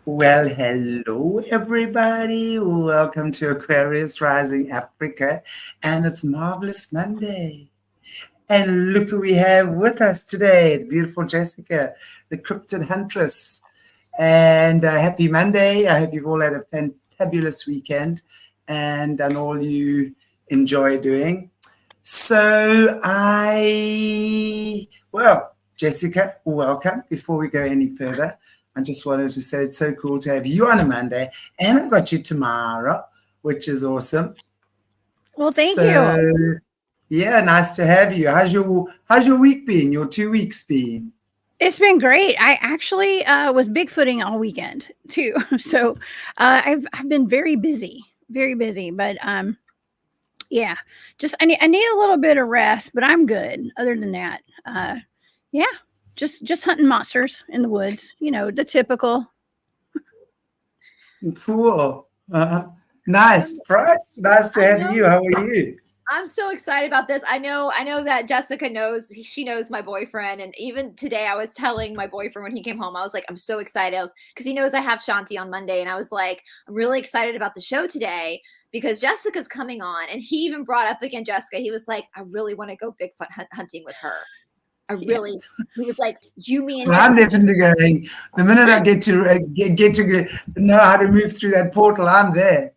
Well, hello everybody. Welcome to Aquarius Rising Africa, and it's Marvelous Monday. And look who we have with us today, the beautiful Jessica, the Cryptid Huntress. And happy Monday. I hope you've all had a fantabulous weekend and done all you enjoy doing. Jessica, welcome. Before we go any further, I just wanted to say it's so cool to have you on a Monday, and I've got you tomorrow, which is awesome. Well, thank you. Yeah, nice to have you. How's your week been? Your 2 weeks been? It's been great. I actually was bigfooting all weekend too, so I've been very busy, But yeah, just I need a little bit of rest, but I'm good. Other than that, yeah, just hunting monsters in the woods. You know, the typical. Cool. Nice, Brice. Nice to have you. How are you? I'm so excited about this. I know that Jessica knows, she knows my boyfriend. And even today I was telling my boyfriend when he came home, I was like, I'm so excited. Because he knows I have Shanti on Monday. And I was like, I'm really excited about the show today because Jessica's coming on. And he even brought up again, Jessica, he was like, I really want to go Bigfoot hunting with her. He was like, me and I'm definitely going. The minute I get to know how to move through that portal, I'm there.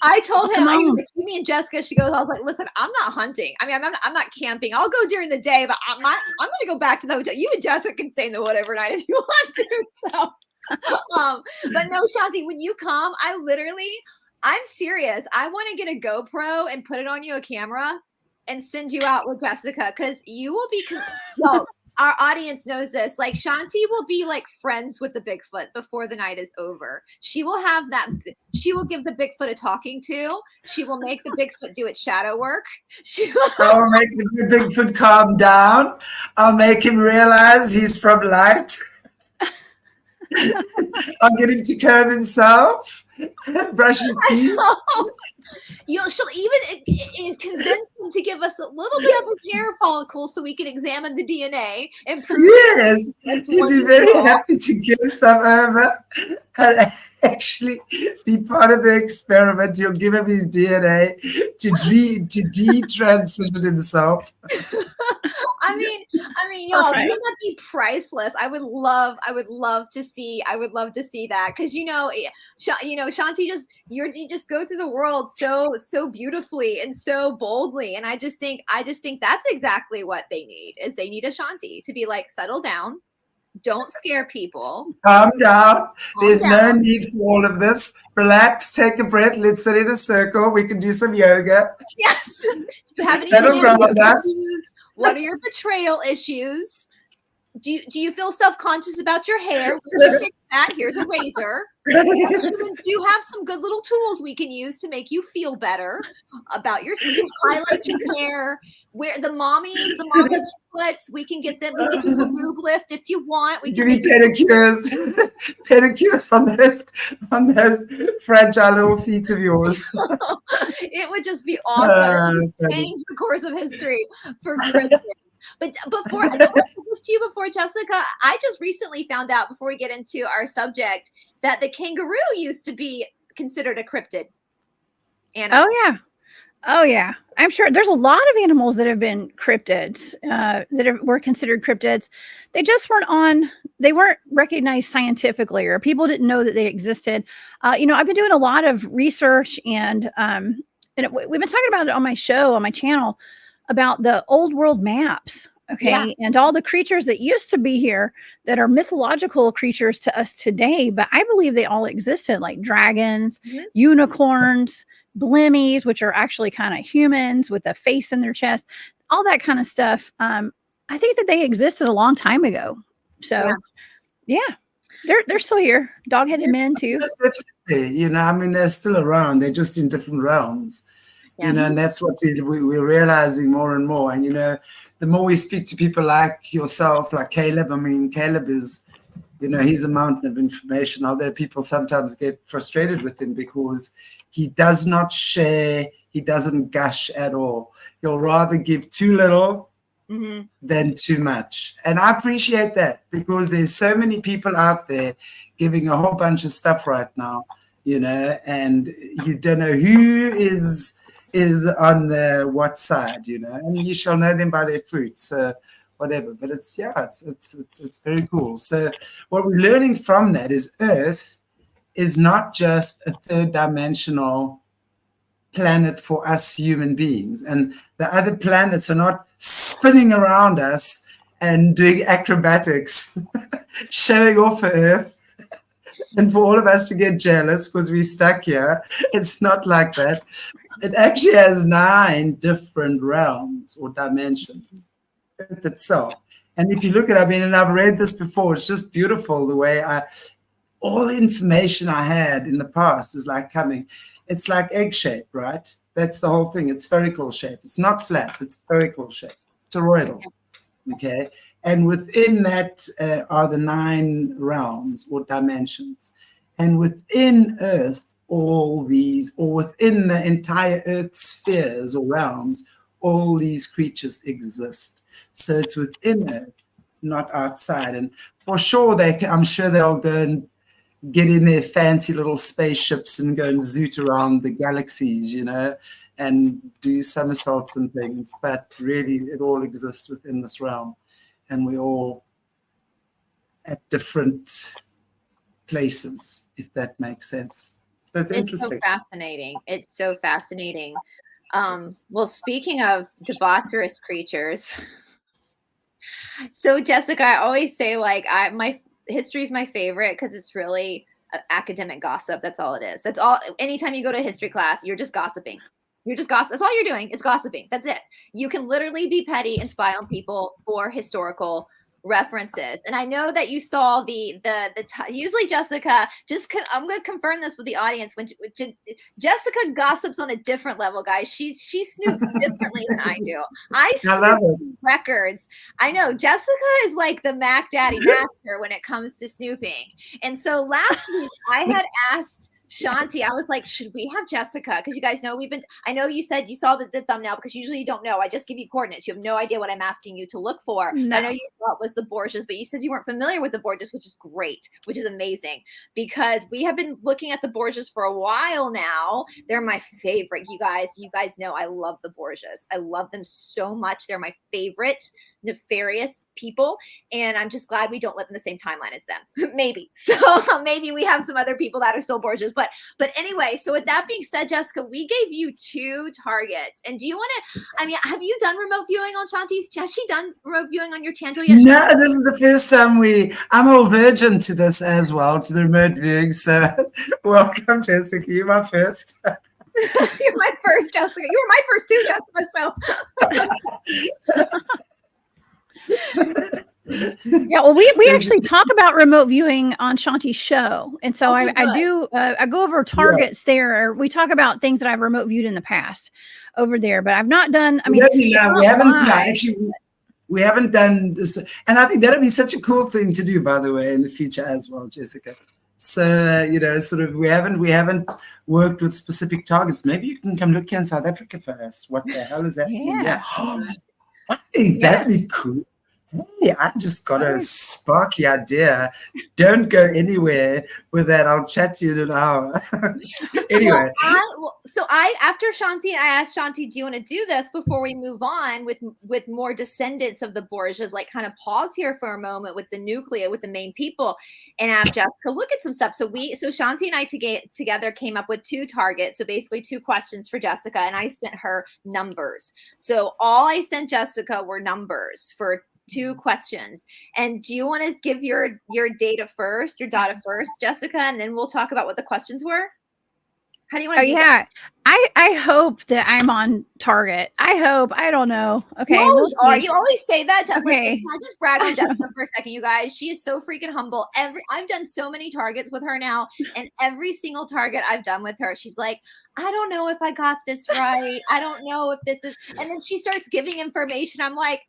I told him, I was like, you, me and Jessica. She goes, I was like, listen, I'm not hunting. I mean, I'm not camping. I'll go during the day, but I'm going to go back to the hotel. You and Jessica can stay in the wood overnight if you want to. So, but no, Shanti, when you come, I'm serious. I want to get a GoPro and put it on you, a camera, and send you out with Jessica because you will be. Well, our audience knows this. Like Shanti will be like friends with the Bigfoot before the night is over. She will have that. She will give the Bigfoot a talking to. She will make the Bigfoot do its shadow work. I'll make the Bigfoot calm down. I'll make him realize he's from light. I'll get him to curb himself, brush his teeth. She'll even convince him to give us a little bit of his hair follicle so we can examine the DNA and prove. Yes, he'd be very happy to give some over and actually be part of the experiment. You'll give him his DNA to detransition himself. I mean, y'all, wouldn't that be priceless? I would love to see that because Shanti you just go through the world so beautifully and so boldly, and I just think that's exactly what they need. Is they need a Shanti to be like, settle down, don't scare people, calm down. There's no need for all of this. Relax, take a breath. Let's sit in a circle. We can do some yoga. Yes. Do you have any issues? What are your betrayal issues? Do you feel self-conscious about your hair? We can fix that. Here's a razor. Humans do have some good little tools we can use to make you feel better about your skin. Highlight your hair. Where the mommy Bigfoots, we can get them. We can get you the boob lift if you want. We give you pedicures on those fragile little feet of yours. It would just be awesome. It would change the course of history for Christmas. But before I told this to you before, Jessica, I just recently found out before we get into our subject that the kangaroo used to be considered a cryptid animal. Oh yeah. I'm sure there's a lot of animals that have been cryptids were considered cryptids. They just they weren't recognized scientifically, or people didn't know that they existed. I've been doing a lot of research and we've been talking about it on my show, on my channel, about the old world maps. Okay. Yeah. And all the creatures that used to be here that are mythological creatures to us today, but I believe they all existed, like dragons, unicorns, blimmies, which are actually kind of humans with a face in their chest, all that kind of stuff. I think that they existed a long time ago. So yeah, they're still here. Dog-headed men too. Definitely. They're still around. They're just in different realms. And that's what we're realizing more and more. And, the more we speak to people like yourself, like Caleb, Caleb is, he's a mountain of information, although people sometimes get frustrated with him because he does not share, he doesn't gush at all. He'll rather give too little than too much. And I appreciate that, because there's so many people out there giving a whole bunch of stuff right now, you know, and you don't know who is on the what side, you know, and you shall know them by their fruit. So whatever, but it's very cool. So what we're learning from that is Earth is not just a third dimensional planet for us human beings, and the other planets are not spinning around us and doing acrobatics, showing off Earth, and for all of us to get jealous because we're stuck here. It's not like that. It actually has 9 different realms or dimensions, Earth itself. And if you look at it, I mean, and I've read this before, it's just beautiful the way all the information I had in the past is like coming. It's like egg shape, right? That's the whole thing. It's spherical shape. It's not flat. It's spherical shape. Toroidal. Okay. And within that are the 9 realms or dimensions. And within Earth, all these, or within the entire Earth spheres or realms, all these creatures exist. So it's within Earth, not outside. And for sure, I'm sure they'll go and get in their fancy little spaceships and go and zoot around the galaxies, you know, and do somersaults and things. But really, it all exists within this realm. And we're all at different places, if that makes sense. So it's interesting. So fascinating. It's so fascinating. Well, speaking of debaucherous creatures, so Jessica, I always say, like, my history is my favorite because it's really academic gossip. That's all it is. That's all. Anytime you go to a history class, you're just gossiping. You're just gossip. That's all you're doing. It's gossiping. That's it. You can literally be petty and spy on people for historical references. And I know that you saw usually Jessica, I'm going to confirm this with the audience. When Jessica gossips on a different level, guys. She snoops differently than I do. I snoop records. I know Jessica is like the Mac Daddy master when it comes to snooping. And so last week I had asked Shanti, I was like, should we have Jessica? Because you guys know I know you said you saw the thumbnail, because usually you don't know. I just give you coordinates. You have no idea what I'm asking you to look for. No. I know you thought it was the Borgias, but you said you weren't familiar with the Borgias, which is great, which is amazing, because we have been looking at the Borgias for a while now. They're my favorite. You guys know I love the Borgias. I love them so much. They're my favorite nefarious people, and I'm just glad we don't live in the same timeline as them. Maybe. So maybe we have some other people that are still Borgias, but anyway, so with that being said, Jessica, we gave you 2 targets, and do you want to, I mean, have you done remote viewing on Shanti's? Has she done remote viewing on your channel yet? No, this is the first time I'm all virgin to this as well, to the remote viewing, so welcome, Jessica. You're my first. You're my first, Jessica. You were my first too, Jessica, so yeah, well, we actually talk about remote viewing on Shanti's show, and so I go over targets there. We talk about things that I've remote viewed in the past over there, but I've not done. I mean, we haven't done this, and I think that'll be such a cool thing to do, by the way, in the future as well, Jessica. So you know, sort of, we haven't worked with specific targets. Maybe you can come look here in South Africa for us. What the hell is that? Yeah. I think that'd be cool. Hey, I just got a sparky idea. Don't go anywhere with that. I'll chat to you in an hour. Anyway. After Shanti, I asked Shanti, do you want to do this before we move on with more descendants of the Borgias? Like, kind of pause here for a moment with the nucleus, with the main people, and have Jessica look at some stuff. So Shanti and I together came up with 2 targets. So basically 2 questions for Jessica, and I sent her numbers. So all I sent Jessica were numbers for 2 questions. And do you want to give your data first, Jessica, and then we'll talk about what the questions were? How do you want to do that? I hope that I'm on target. I don't know. Okay. You always say that, Jessica. Okay. Can I just brag on Jessica for a second, you guys? She is so freaking humble. I've done so many targets with her now, and every single target I've done with her, she's like, I don't know if I got this right. I don't know if this is, and then she starts giving information. I'm like,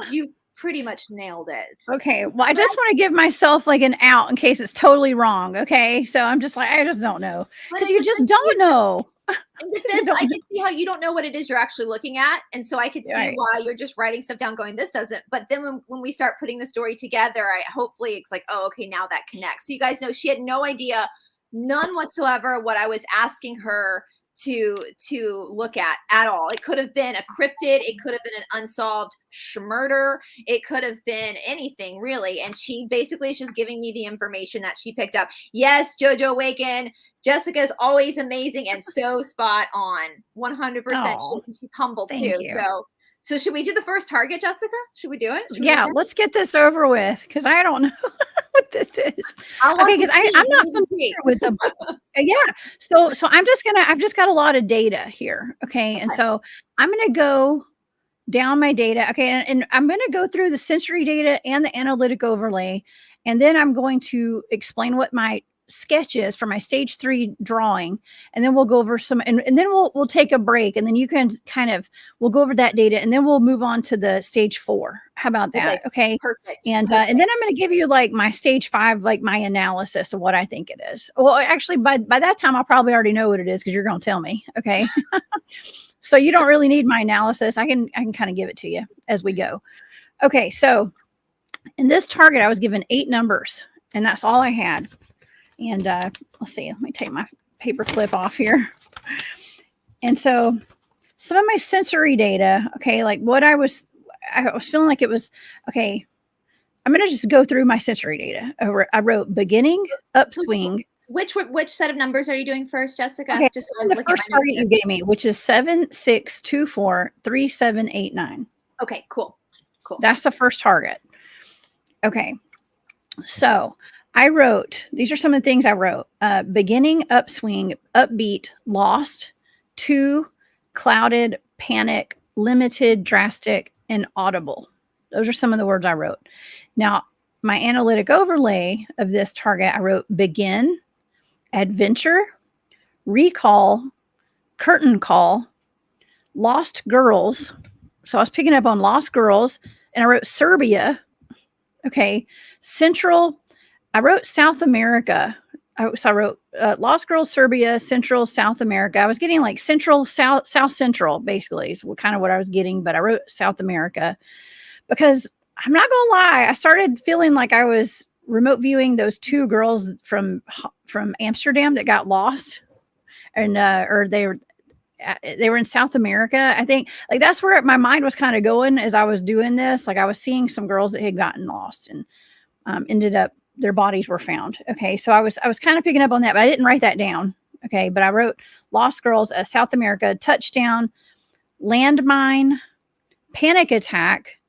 you pretty much nailed it. Okay. Well, I just want to give myself like an out in case it's totally wrong. Okay. So I'm just like, I just don't know. Because you just don't know. In defense, I can see how you don't know what it is you're actually looking at. And so I could see Right. why you're just writing stuff down going, this doesn't. But then when we start putting the story together, hopefully it's like, oh, okay, now that connects. So you guys know she had no idea, none whatsoever, what I was asking her to look at all. It could have been a cryptid. It could have been an unsolved murder. It could have been anything really. And she basically is just giving me the information that she picked up. Yes, Jojo Waken, Jessica is always amazing and so spot on. 100%. Oh, She's humble thank too. you. So should we do the first target, Jessica? Should we do it? Yeah, let's get this over with because I don't know what this is. I want Okay, because to see. I'm not Give me the tea. familiar with the yeah. So I've just got a lot of data here. Okay. And Okay. so I'm gonna go down my data. Okay, and I'm gonna go through the sensory data and the analytic overlay, and then I'm going to explain what my sketch is for my stage 3 drawing, and then we'll go over some and then we'll take a break, and then you can we'll go over that data, and then we'll move on to the stage 4. How about that? Okay. Perfect. And then I'm going to give you like my stage 5, like my analysis of what I think it is. Well, actually, by that time, I'll probably already know what it is because you're going to tell me. Okay. So you don't really need my analysis. I can kind of give it to you as we go. Okay. So in this target, I was given 8 numbers, and that's all I had. And let's see. Let me take my paper clip off here. And so some of my sensory data. Okay, like what I was feeling like it was okay. I'm going to just go through my sensory data. I wrote beginning, upswing. Which set of numbers are you doing first, Jessica? Okay, Just so I'm the looking first at my target notes you gave me, which is 7, 6, 2, 4, 3, 7, 8, 9. Okay, cool. That's the first target. Okay, so I wrote, these are some of the things I wrote. Beginning, upswing, upbeat, lost, 2, clouded, panic, limited, drastic, and audible. Those are some of the words I wrote. Now, my analytic overlay of this target, I wrote begin, adventure, recall, curtain call, lost girls. So I was picking up on lost girls, and I wrote Serbia. Okay. Central, I wrote South America. So I wrote Lost Girls, Serbia, Central, South America. I was getting like Central, South Central, basically, is kind of what I was getting. But I wrote South America because I'm not going to lie. I started feeling like I was remote viewing those 2 girls from Amsterdam that got lost, and or they were in South America. I think like that's where my mind was kind of going as I was doing this. Like I was seeing some girls that had gotten lost and ended up, their bodies were found. Okay. So I was kind of picking up on that, but I didn't write that down. Okay. But I wrote lost girls, South America, touchdown, landmine, panic attack,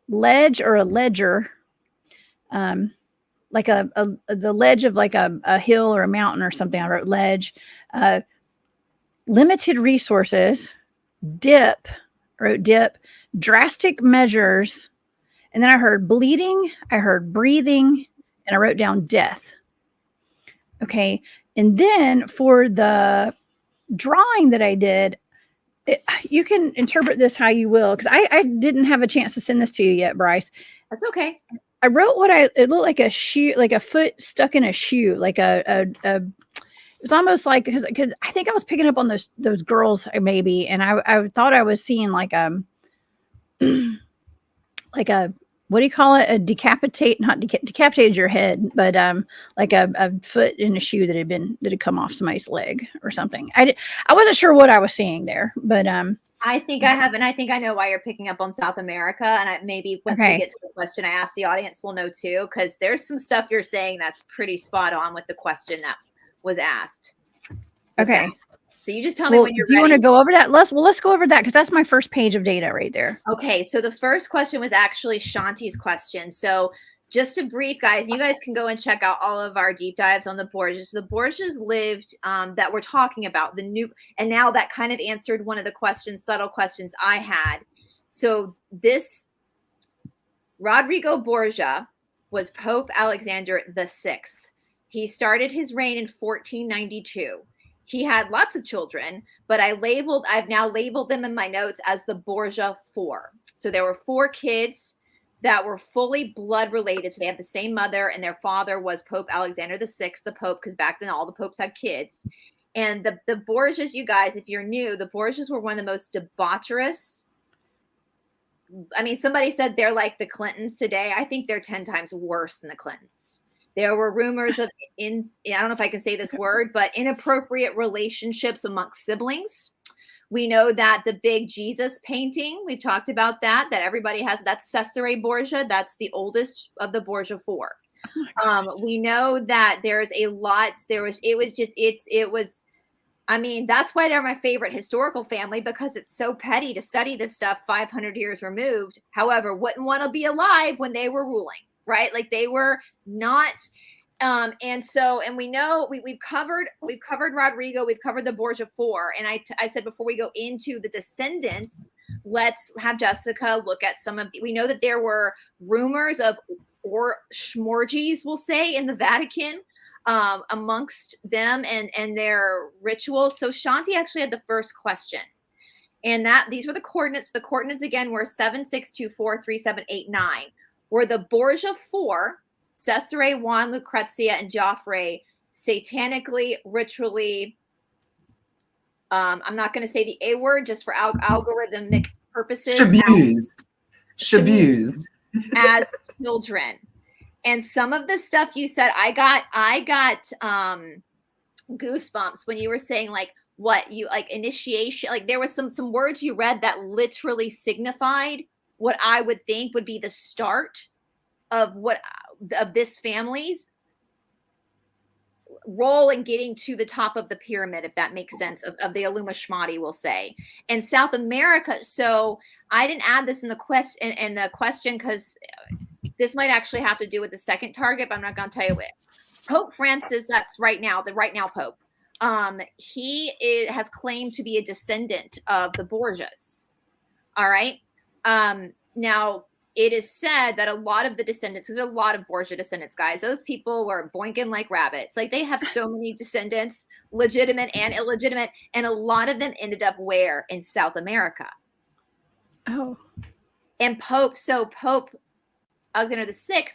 ledge or a ledger, like the ledge of like a hill or a mountain or something. I wrote ledge, limited resources, dip, I wrote dip, drastic measures. And then I heard bleeding, I heard breathing, and I wrote down death. Okay. And then for the drawing that I did, you can interpret this how you will, because I didn't have a chance to send this to you yet, Brice. That's okay. I wrote it looked like a shoe, like a foot stuck in a shoe, like it was almost like, because I think I was picking up on those girls maybe, and I thought I was seeing like like a, what do you call it? Not decapitated your head, but like a foot in a shoe that had come off somebody's leg or something. I wasn't sure what I was seeing there, but I think I have, and I think I know why you're picking up on South America. And maybe once we get to the question I asked, the audience will know too, because there's some stuff you're saying that's pretty spot on with the question that was asked. Okay. So you just tell me when you're ready. Do you want to go over that? Let's go over that because that's my first page of data right there. Okay. So the first question was actually Shanti's question. So just to brief, guys, you guys can go and check out all of our deep dives on the Borgias. The Borgias lived that we're talking about, and now that kind of answered one of the subtle questions I had. So this Rodrigo Borgia was Pope Alexander VI. He started his reign in 1492. He had lots of children, but I've now labeled them in my notes as the Borgia 4. So there were 4 kids that were fully blood related. So they have the same mother, and their father was Pope Alexander VI, the Pope, because back then all the popes had kids. And the Borgias, you guys, if you're new, the Borgias were one of the most debaucherous. I mean, somebody said they're like the Clintons today. I think they're 10 times worse than the Clintons. There were rumors of I don't know if I can say this word, but inappropriate relationships amongst siblings. We know that the big Jesus painting, we've talked about that everybody has, that's Cesare Borgia. That's the oldest of the Borgia four. We know that there's a lot, I mean, that's why they're my favorite historical family, because it's so petty to study this stuff 500 years removed. However, wouldn't want to be alive when they were ruling, right? Like they were not. And we know we've covered Rodrigo, we've covered the Borgia four. And I said, before we go into the descendants, let's have Jessica look at some of we know that there were rumors of or schmorgies, we'll say, in the Vatican amongst them and their rituals. So Shanti actually had the first question, and these were the coordinates. The coordinates again were 76243789. Were the Borgia four, Cesare, Juan, Lucrezia, and Joffrey, satanically, ritually, I'm not going to say the A word just for algorithmic purposes, shabused as children? And some of the stuff you said, I got goosebumps when you were saying like what you like initiation, like there was some words you read that literally signified what I would think would be the start of this family's role in getting to the top of the pyramid, if that makes sense, of the Illuminati, we'll say. And South America, so I didn't add this in the question because this might actually have to do with the second target, but I'm not going to tell you what. Pope Francis, that's the right now Pope. He has claimed to be a descendant of the Borgias. All right. Now, it is said that a lot of the descendants, because there's a lot of Borgia descendants, guys, those people were boinking like rabbits. Like they have so many descendants, legitimate and illegitimate, and a lot of them ended up where? In South America. Oh. And Pope Alexander VI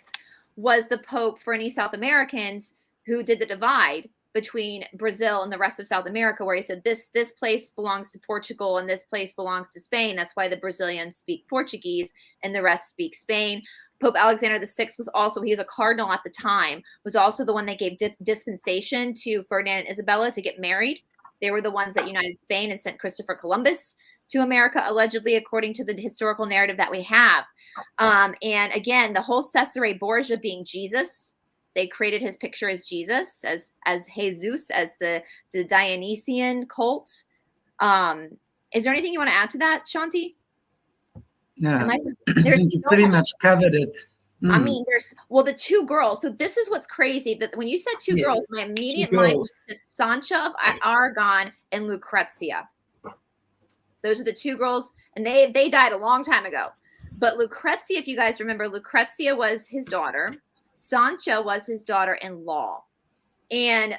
was the Pope for any South Americans who did the divide between Brazil and the rest of South America, where he said this place belongs to Portugal and this place belongs to Spain. That's why the Brazilians speak Portuguese and the rest speak Spain. Pope Alexander VI was also, he was a cardinal at the time, was also the one that gave dispensation to Ferdinand and Isabella to get married. They were the ones that united Spain and sent Christopher Columbus to America, allegedly, according to the historical narrative that we have. And again, the whole Cesare Borgia being Jesus, they created his picture as Jesus, as Jesus, as the Dionysian cult. Is there anything you want to add to that, Shanti? No, I think you pretty much covered it. I mean, the two girls. So this is what's crazy, that when you said two girls, my immediate mind was Sancha of Aragon and Lucrezia. Those are the two girls, and they died a long time ago. But Lucrezia, if you guys remember, Lucrezia was his daughter. Sancha was his daughter-in-law. And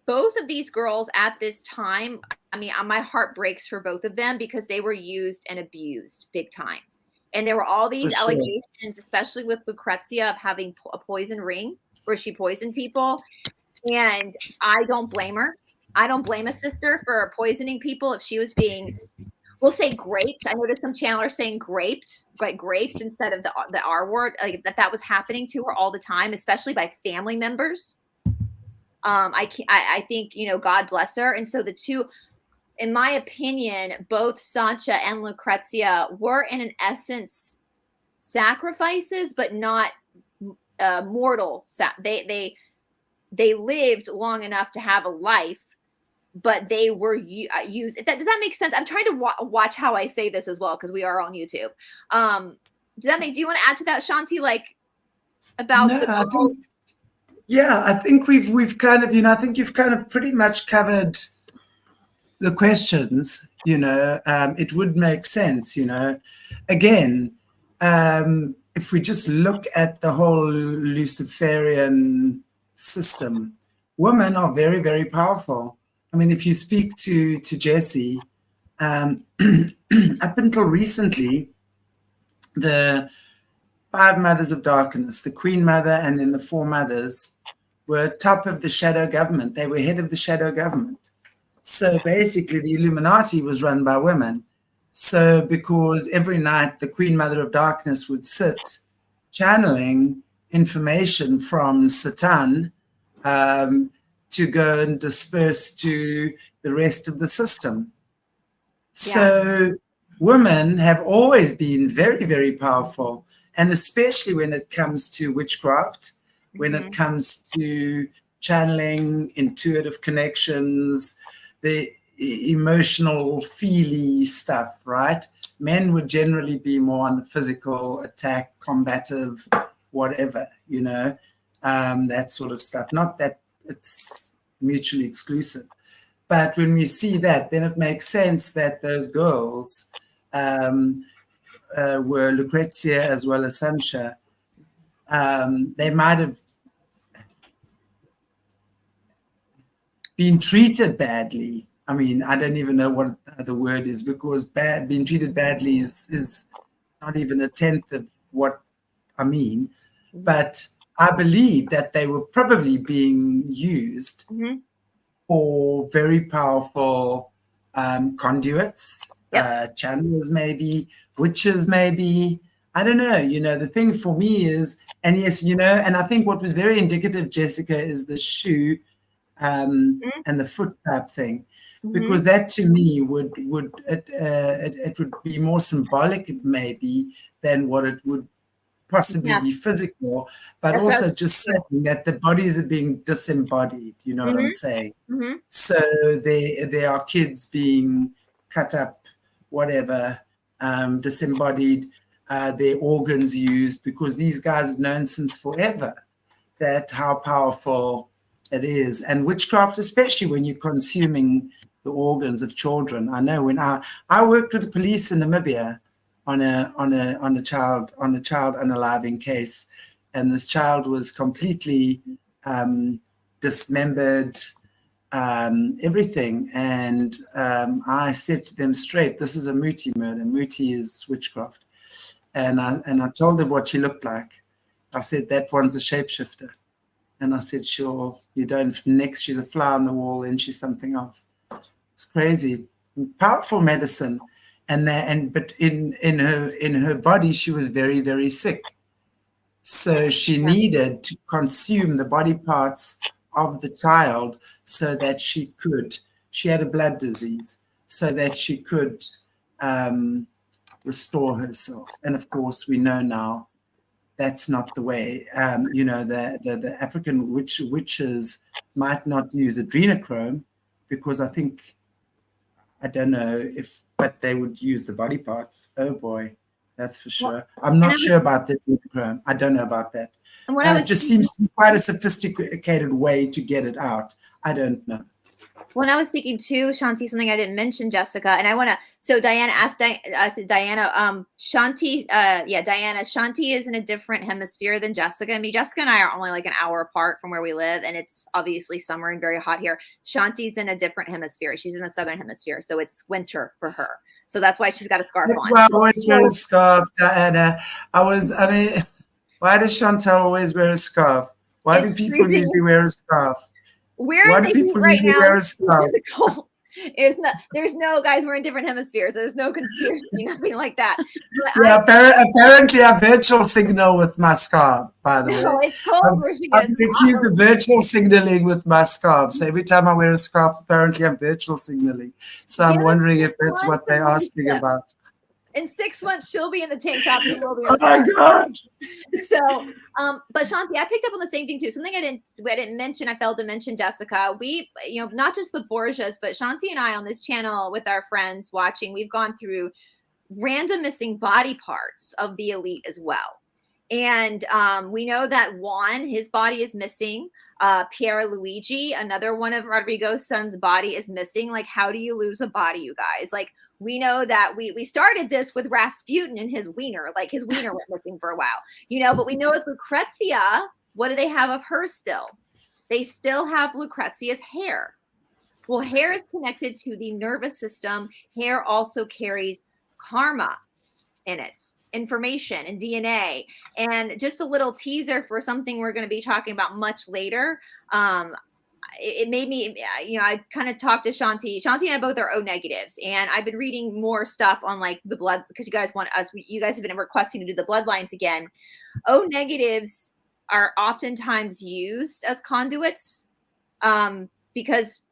both of these girls at this time, I mean, my heart breaks for both of them because they were used and abused big time. And there were all these allegations, especially with Lucrezia, of having a poison ring where she poisoned people. And I don't blame her. I don't blame a sister for poisoning people if she was being, we'll say, graped. I noticed some channelers saying graped, but graped instead of the R word, like that was happening to her all the time, especially by family members. I think, God bless her. And so the two, in my opinion, both Sancha and Lucrezia were in an essence sacrifices, but not mortal. They lived long enough to have a life, but they were used. Does that make sense? I'm trying to watch how I say this as well, because we are on YouTube. Do you want to add to that, Shanti? Like about I think we've kind of, I think you've kind of pretty much covered the questions. It would make sense. Again, if we just look at the whole Luciferian system, women are very, very powerful. I mean, if you speak to Jesse, up until recently, the 5 mothers of darkness, the Queen Mother, and then the 4 mothers were top of the shadow government. They were head of the shadow government. So basically, the Illuminati was run by women. So because every night the Queen Mother of Darkness would sit channeling information from Satan to go and disperse to the rest of the system. So women have always been very, very powerful, and especially when it comes to witchcraft, when it comes to channeling, intuitive connections, the emotional, feely stuff, right? Men would generally be more on the physical, attack, combative, whatever, you know, that sort of stuff. Not that it's mutually exclusive. But when we see that, then it makes sense that those girls were Lucrezia as well as Sancha. They might have been treated badly. I mean, I don't even know what the word is, because being treated badly is not even a tenth of what I mean. But I believe that they were probably being used for very powerful conduits, channelers maybe, witches maybe. I don't know. You know, the thing for me is, and yes, you know, and I think what was very indicative, Jessica, is the shoe and the foot type thing, because that to me would be more symbolic maybe than what it would possibly be physical, but that's also just saying that the bodies are being disembodied, you know what I'm saying? So there are kids being cut up, whatever, disembodied, their organs used, because these guys have known since forever that how powerful it is. And witchcraft, especially when you're consuming the organs of children. I know when I worked with the police in Namibia on a child unaliving case, and this child was completely dismembered, everything. And I said to them straight, this is a Muti murder. Muti is witchcraft. And I told them what she looked like. I said, that one's a shapeshifter. And I said, sure, you don't, next she's a fly on the wall and she's something else. It's crazy. Powerful medicine. But in her body, she was very, very sick. So she needed to consume the body parts of the child so that she had a blood disease, so that she could restore herself. And of course, we know now that's not the way. You know, the African witches might not use adrenochrome, because I don't know but they would use the body parts. Oh boy, that's for sure. I'm not sure about the adrenochrome. I don't know about that. It just seems to be quite a sophisticated way to get it out. I don't know. When I was speaking to Shanti, something I didn't mention, Jessica, and I want to, so Diana asked, I said, Diana, Shanti, Diana, Shanti is in a different hemisphere than Jessica. I mean, Jessica and I are only like an hour apart from where we live, and it's obviously summer and very hot here. Shanti's in a different hemisphere. She's in the southern hemisphere, so it's winter for her. So that's why she's got a scarf on. That's why I always wear a scarf, Diana. Why does Chantelle always wear a scarf? Why do people usually wear a scarf? Why do people usually wear a scarf? There's no guys, we're in different hemispheres. There's no conspiracy, nothing like that. But apparently I virtual signal with my scarf, by the way. It's cold where she goes. I'm accused of virtual signaling with my scarf. So every time I wear a scarf, apparently I'm virtual signaling. So I'm wondering if that's what they're asking about. In 6 months, she'll be in the tank top. And we'll be oh my gosh! So, but Shanti, I picked up on the same thing too. Something I didn't mention. I failed to mention, Jessica. We, you know, not just the Borgias, but Shanti and I on this channel with our friends watching. We've gone through random missing body parts of the elite as well, and we know that Juan, his body is missing. Pierre Luigi, another one of Rodrigo's son's body is missing. Like, how do you lose a body, you guys? Like, we know that we started this with Rasputin and his wiener. Like, his wiener went missing for a while, you know, but we know with Lucrezia, what do they have of her still? They still have Lucrezia's hair. Well, hair is connected to the nervous system. Hair also carries karma in it, information and DNA. And just a little teaser for something we're going to be talking about much later. it made me, I kind of talked to Shanti. Shanti and I both are O negatives, and I've been reading more stuff on like the blood, because you guys have been requesting to do the bloodlines again. O negatives are oftentimes used as conduits, because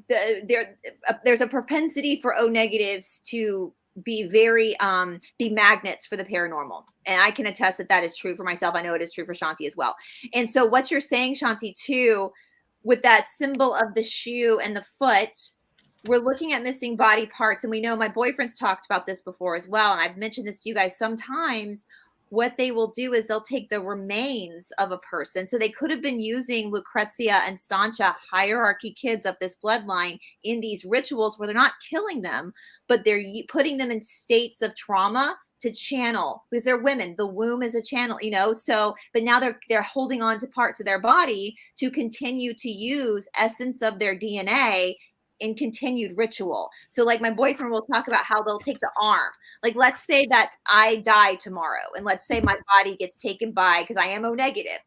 there's a propensity for O negatives to be very be magnets for the paranormal, and I can attest that is true for myself. I know it is true for Shanti as well. And so what you're saying, Shanti, too, with that symbol of the shoe and the foot, we're looking at missing body parts, and we know my boyfriend's talked about this before as well, and I've mentioned this to you guys. Sometimes what they will do is they'll take the remains of a person. So they could have been using Lucrezia and Sancha, hierarchy kids of this bloodline, in these rituals where they're not killing them, but they're putting them in states of trauma to channel, because they're women. The womb is a channel, so, but now they're holding on to parts of their body to continue to use essence of their DNA in continued ritual. So like my boyfriend will talk about how they'll take the arm. Like, let's say that I die tomorrow, and let's say my body gets taken by, because I am O negative,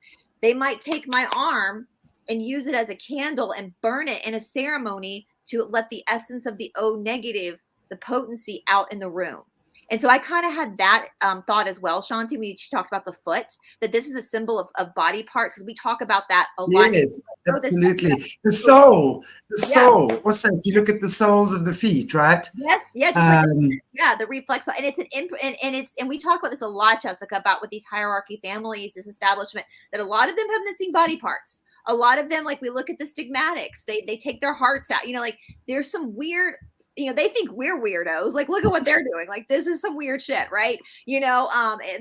they might take my arm and use it as a candle and burn it in a ceremony to let the essence of the O negative, the potency, out in the room. And so I kind of had that thought as well, Shanti, when she talked about the foot, that this is a symbol of body parts, because we talk about that a lot. Yes, absolutely. The soul. Also, if you look at the soles of the feet, right? Yes, yeah, the reflex, and it's and we talk about this a lot, Jessica, about with these hierarchy families, this establishment, that a lot of them have missing body parts. A lot of them, like we look at the stigmatics, they take their hearts out. Like there's some weird. They think we're weirdos. Like, look at what they're doing. Like, this is some weird shit, right? And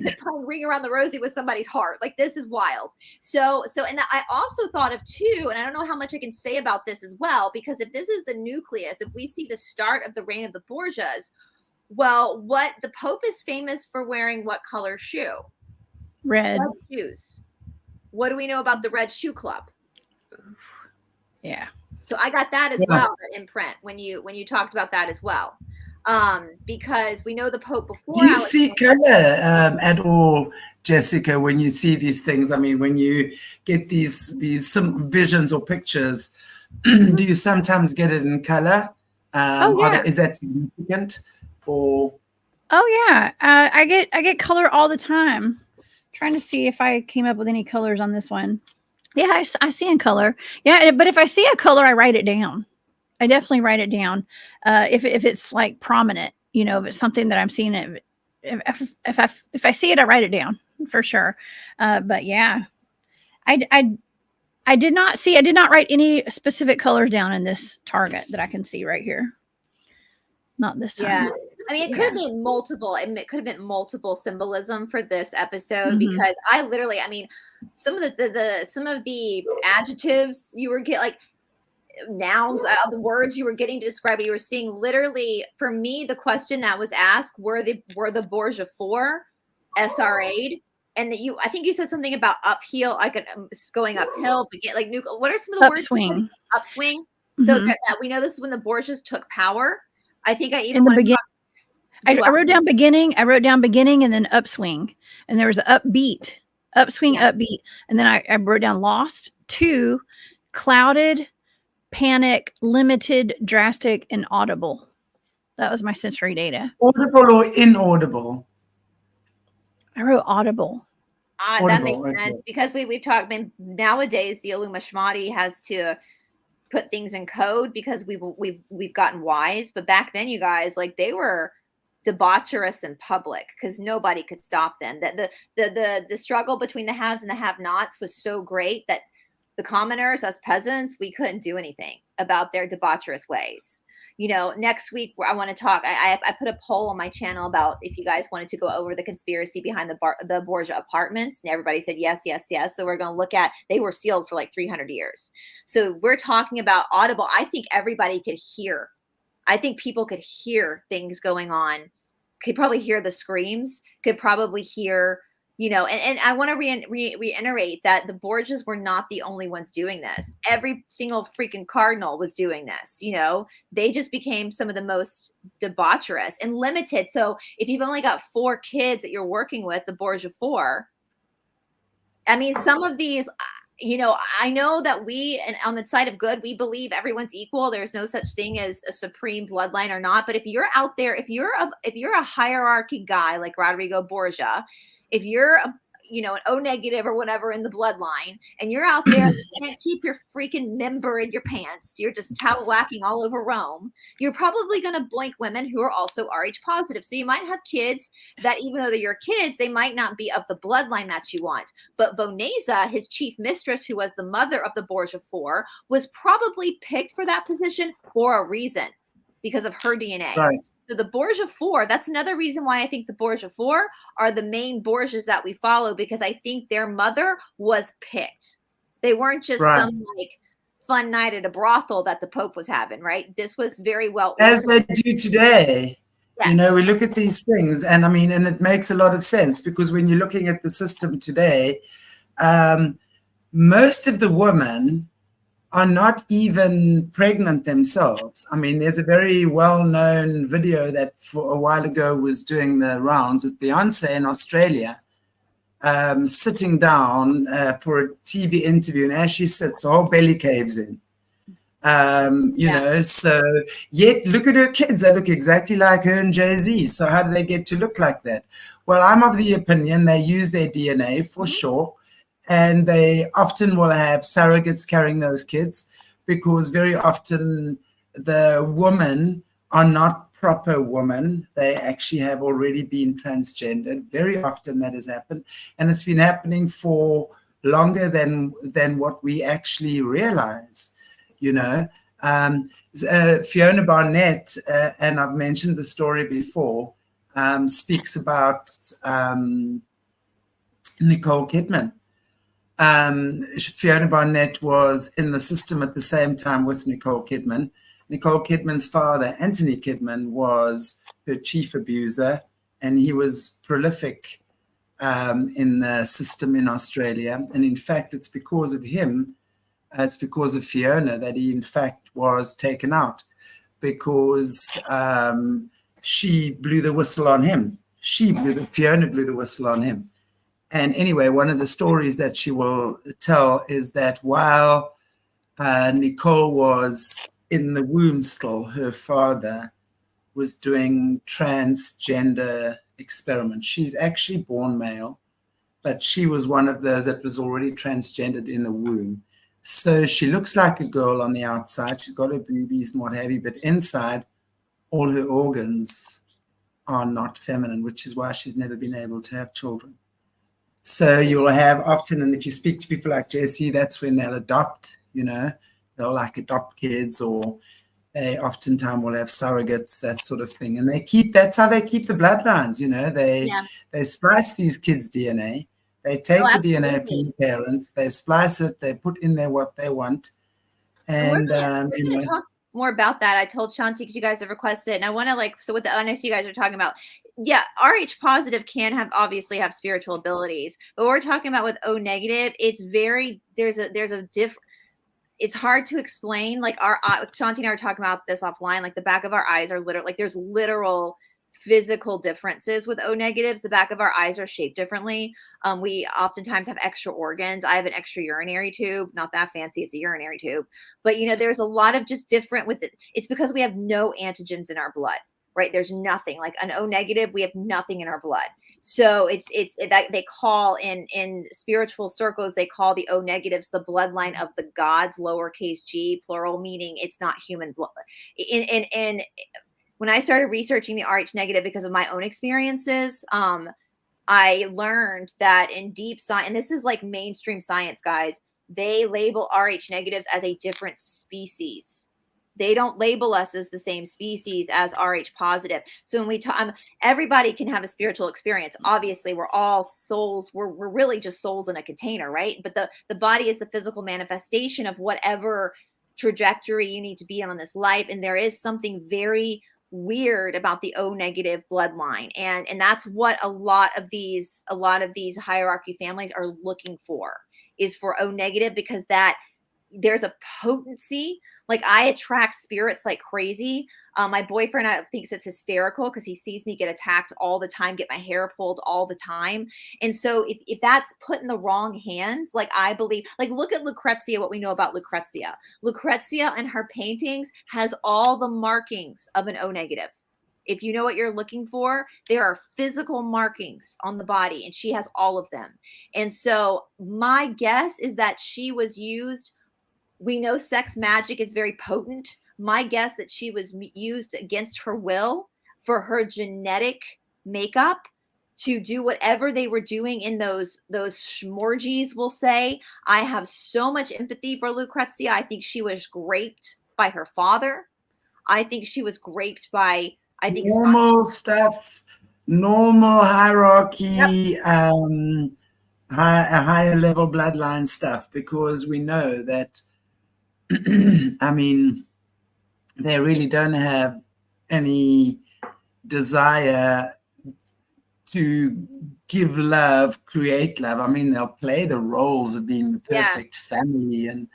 playing Ring Around the Rosie with somebody's heart. Like, this is wild. So, and I also thought of too, and I don't know how much I can say about this as well, because if this is the nucleus, if we see the start of the reign of the Borgias, well, what the Pope is famous for wearing what color shoe? Red shoes. What do we know about the Red Shoe Club? Yeah. So I got that as well, that imprint, when you talked about that as well, because we know the Pope before. Do you see color at all, Jessica, when you see these things? I mean, when you get these some visions or pictures, do you sometimes get it in color? Is that significant? Or I get color all the time. Trying to see if I came up with any colors on this one. Yeah, I see in color. Yeah, but if I see a color, I write it down. I definitely write it down. If it's like prominent, if it's something that I'm seeing it. If I see it, I write it down for sure. But yeah, I did not write any specific colors down in this target that I can see right here. Not this time. Yeah. I mean, it could have been multiple. It could have been multiple symbolism for this episode, because I literally, some of the adjectives you were getting, like nouns, the words you were getting to describe it, you were seeing literally. For me, the question that was asked, were the Borgia 4 SRA'd? And that I think you said something about uphill, like going uphill, but get like what are some of the words? Upswing. So that we know this is when the Borgias took power. I think I even in the beginning. I wrote down beginning. I wrote down beginning and then upswing, and there was an upbeat, upswing, upbeat, and then I wrote down lost, 2, clouded, panic, limited, drastic, and audible. That was my sensory data. Audible or inaudible? I wrote audible. That makes sense, because we've talked. Nowadays, the Illuminati has to put things in code because we've gotten wise. But back then, you guys, like, they were debaucherous in public because nobody could stop them. That the struggle between the haves and the have-nots was so great that the commoners, us peasants, we couldn't do anything about their debaucherous ways. Next week I want to talk. I put a poll on my channel about if you guys wanted to go over the conspiracy behind the Borgia apartments, and everybody said yes, yes, yes. So we're going to look at, they were sealed for like 300 years. So we're talking about audible. I think everybody could hear. I think people could hear things going on. Could probably hear the screams. Could probably hear. And I want to reiterate that the Borgias were not the only ones doing this. Every single freaking cardinal was doing this. They just became some of the most debaucherous and limited. So if you've only got 4 kids that you're working with, the Borgia 4, some of these, you know, I know that and on the side of good, we believe everyone's equal. There's no such thing as a supreme bloodline or not. But if you're out there, if you're a hierarchy guy like Rodrigo Borgia, if you're you know, an O negative or whatever in the bloodline, and you're out there, you can't keep your freaking member in your pants, you're just talawhacking all over Rome, you're probably going to boink women who are also Rh positive. So you might have kids that, even though they're your kids, they might not be of the bloodline that you want. But Vonesa, his chief mistress, who was the mother of the Borgia Four, was probably picked for that position for a reason, because of her DNA. Right. So the Borgia Four, that's another reason why I think the Borgia Four are the main Borgias that we follow, because I think their mother was picked. They weren't just some like fun night at a brothel that the Pope was having, right? This was very well. As they do today. Yes. You know, we look at these things, and I mean, and it makes a lot of sense, because when you're looking at the system today, most of the women are not even pregnant themselves. I mean, there's a very well-known video that for a while ago was doing the rounds with Beyonce in Australia, sitting down for a TV interview, and as she sits, her whole belly caves in. You know, so yet look at her kids, they look exactly like her and Jay-Z. So how do they get to look like that? Well, I'm of the opinion they use their DNA for sure. And they often will have surrogates carrying those kids, because very often the women are not proper women. They actually have already been transgendered. Very often that has happened. And it's been happening for longer than what we actually realize, you know. Fiona Barnett, and I've mentioned the story before, speaks about Nicole Kidman. Fiona Barnett was in the system at the same time with Nicole Kidman. Nicole Kidman's father, Anthony Kidman, was her chief abuser, and he was prolific in the system in Australia. And in fact, it's because of him, it's because of Fiona that he in fact was taken out, because she blew the whistle on him. Fiona blew the whistle on him. And anyway, one of the stories that she will tell is that while Nicole was in the womb still, her father was doing transgender experiments. She's actually born male, but she was one of those that was already transgendered in the womb. So she looks like a girl on the outside. She's got her boobies and what have you, but inside, all her organs are not feminine, which is why she's never been able to have children. So you'll have often, and if you speak to people like Jesse, that's when they'll adopt, you know, they'll like adopt kids, or they oftentimes will have surrogates, that sort of thing. And that's how they keep the bloodlines, you know, they splice these kids' DNA. They take the DNA from the parents, they splice it, they put in there what they want. And, we're gonna talk more about that. I told Shanti, because you guys have requested, and I want to so with the honest you guys are talking about, Rh positive can obviously have spiritual abilities, but we're talking about with O negative, it's it's hard to explain. Like Shanti and I were talking about this offline, like the back of our eyes are there's literal physical differences with O negatives. The back of our eyes are shaped differently. We oftentimes have extra organs. I have an extra urinary tube, not that fancy, it's a urinary tube, but you know, there's a lot of just different with it. It's because we have no antigens in our blood, right? There's nothing. Like an O negative, we have nothing in our blood. So it's that they call in spiritual circles, they call the O negatives the bloodline of the gods, lowercase g, plural, meaning it's not human blood. And when I started researching the Rh negative because of my own experiences, I learned that in deep science, and this is like mainstream science, guys, they label Rh negatives as a different species. They don't label us as the same species as Rh positive. So when we talk, everybody can have a spiritual experience. Obviously, we're all souls. We're really just souls in a container, right? But the body is the physical manifestation of whatever trajectory you need to be on this life. And there is something very weird about the O negative bloodline. And that's what a lot of these hierarchy families are looking for, is for O negative, because that there's a potency. Like I attract spirits like crazy. My boyfriend thinks it's hysterical because he sees me get attacked all the time, get my hair pulled all the time. And so if that's put in the wrong hands, like I believe, like look at Lucrezia, what we know about Lucrezia. Lucrezia in her paintings has all the markings of an O negative. If you know what you're looking for, there are physical markings on the body, and she has all of them. And so my guess is that she was used. We know sex magic is very potent. My guess that she was used against her will for her genetic makeup to do whatever they were doing in those schmorgies, we'll say. I have so much empathy for Lucrezia. I think she was raped by her father. I think she was raped by, I think, normal stuff, normal hierarchy, Yep. higher level bloodline stuff, because we know that, I mean, they really don't have any desire to give love, create love. I mean, they'll play the roles of being the perfect family and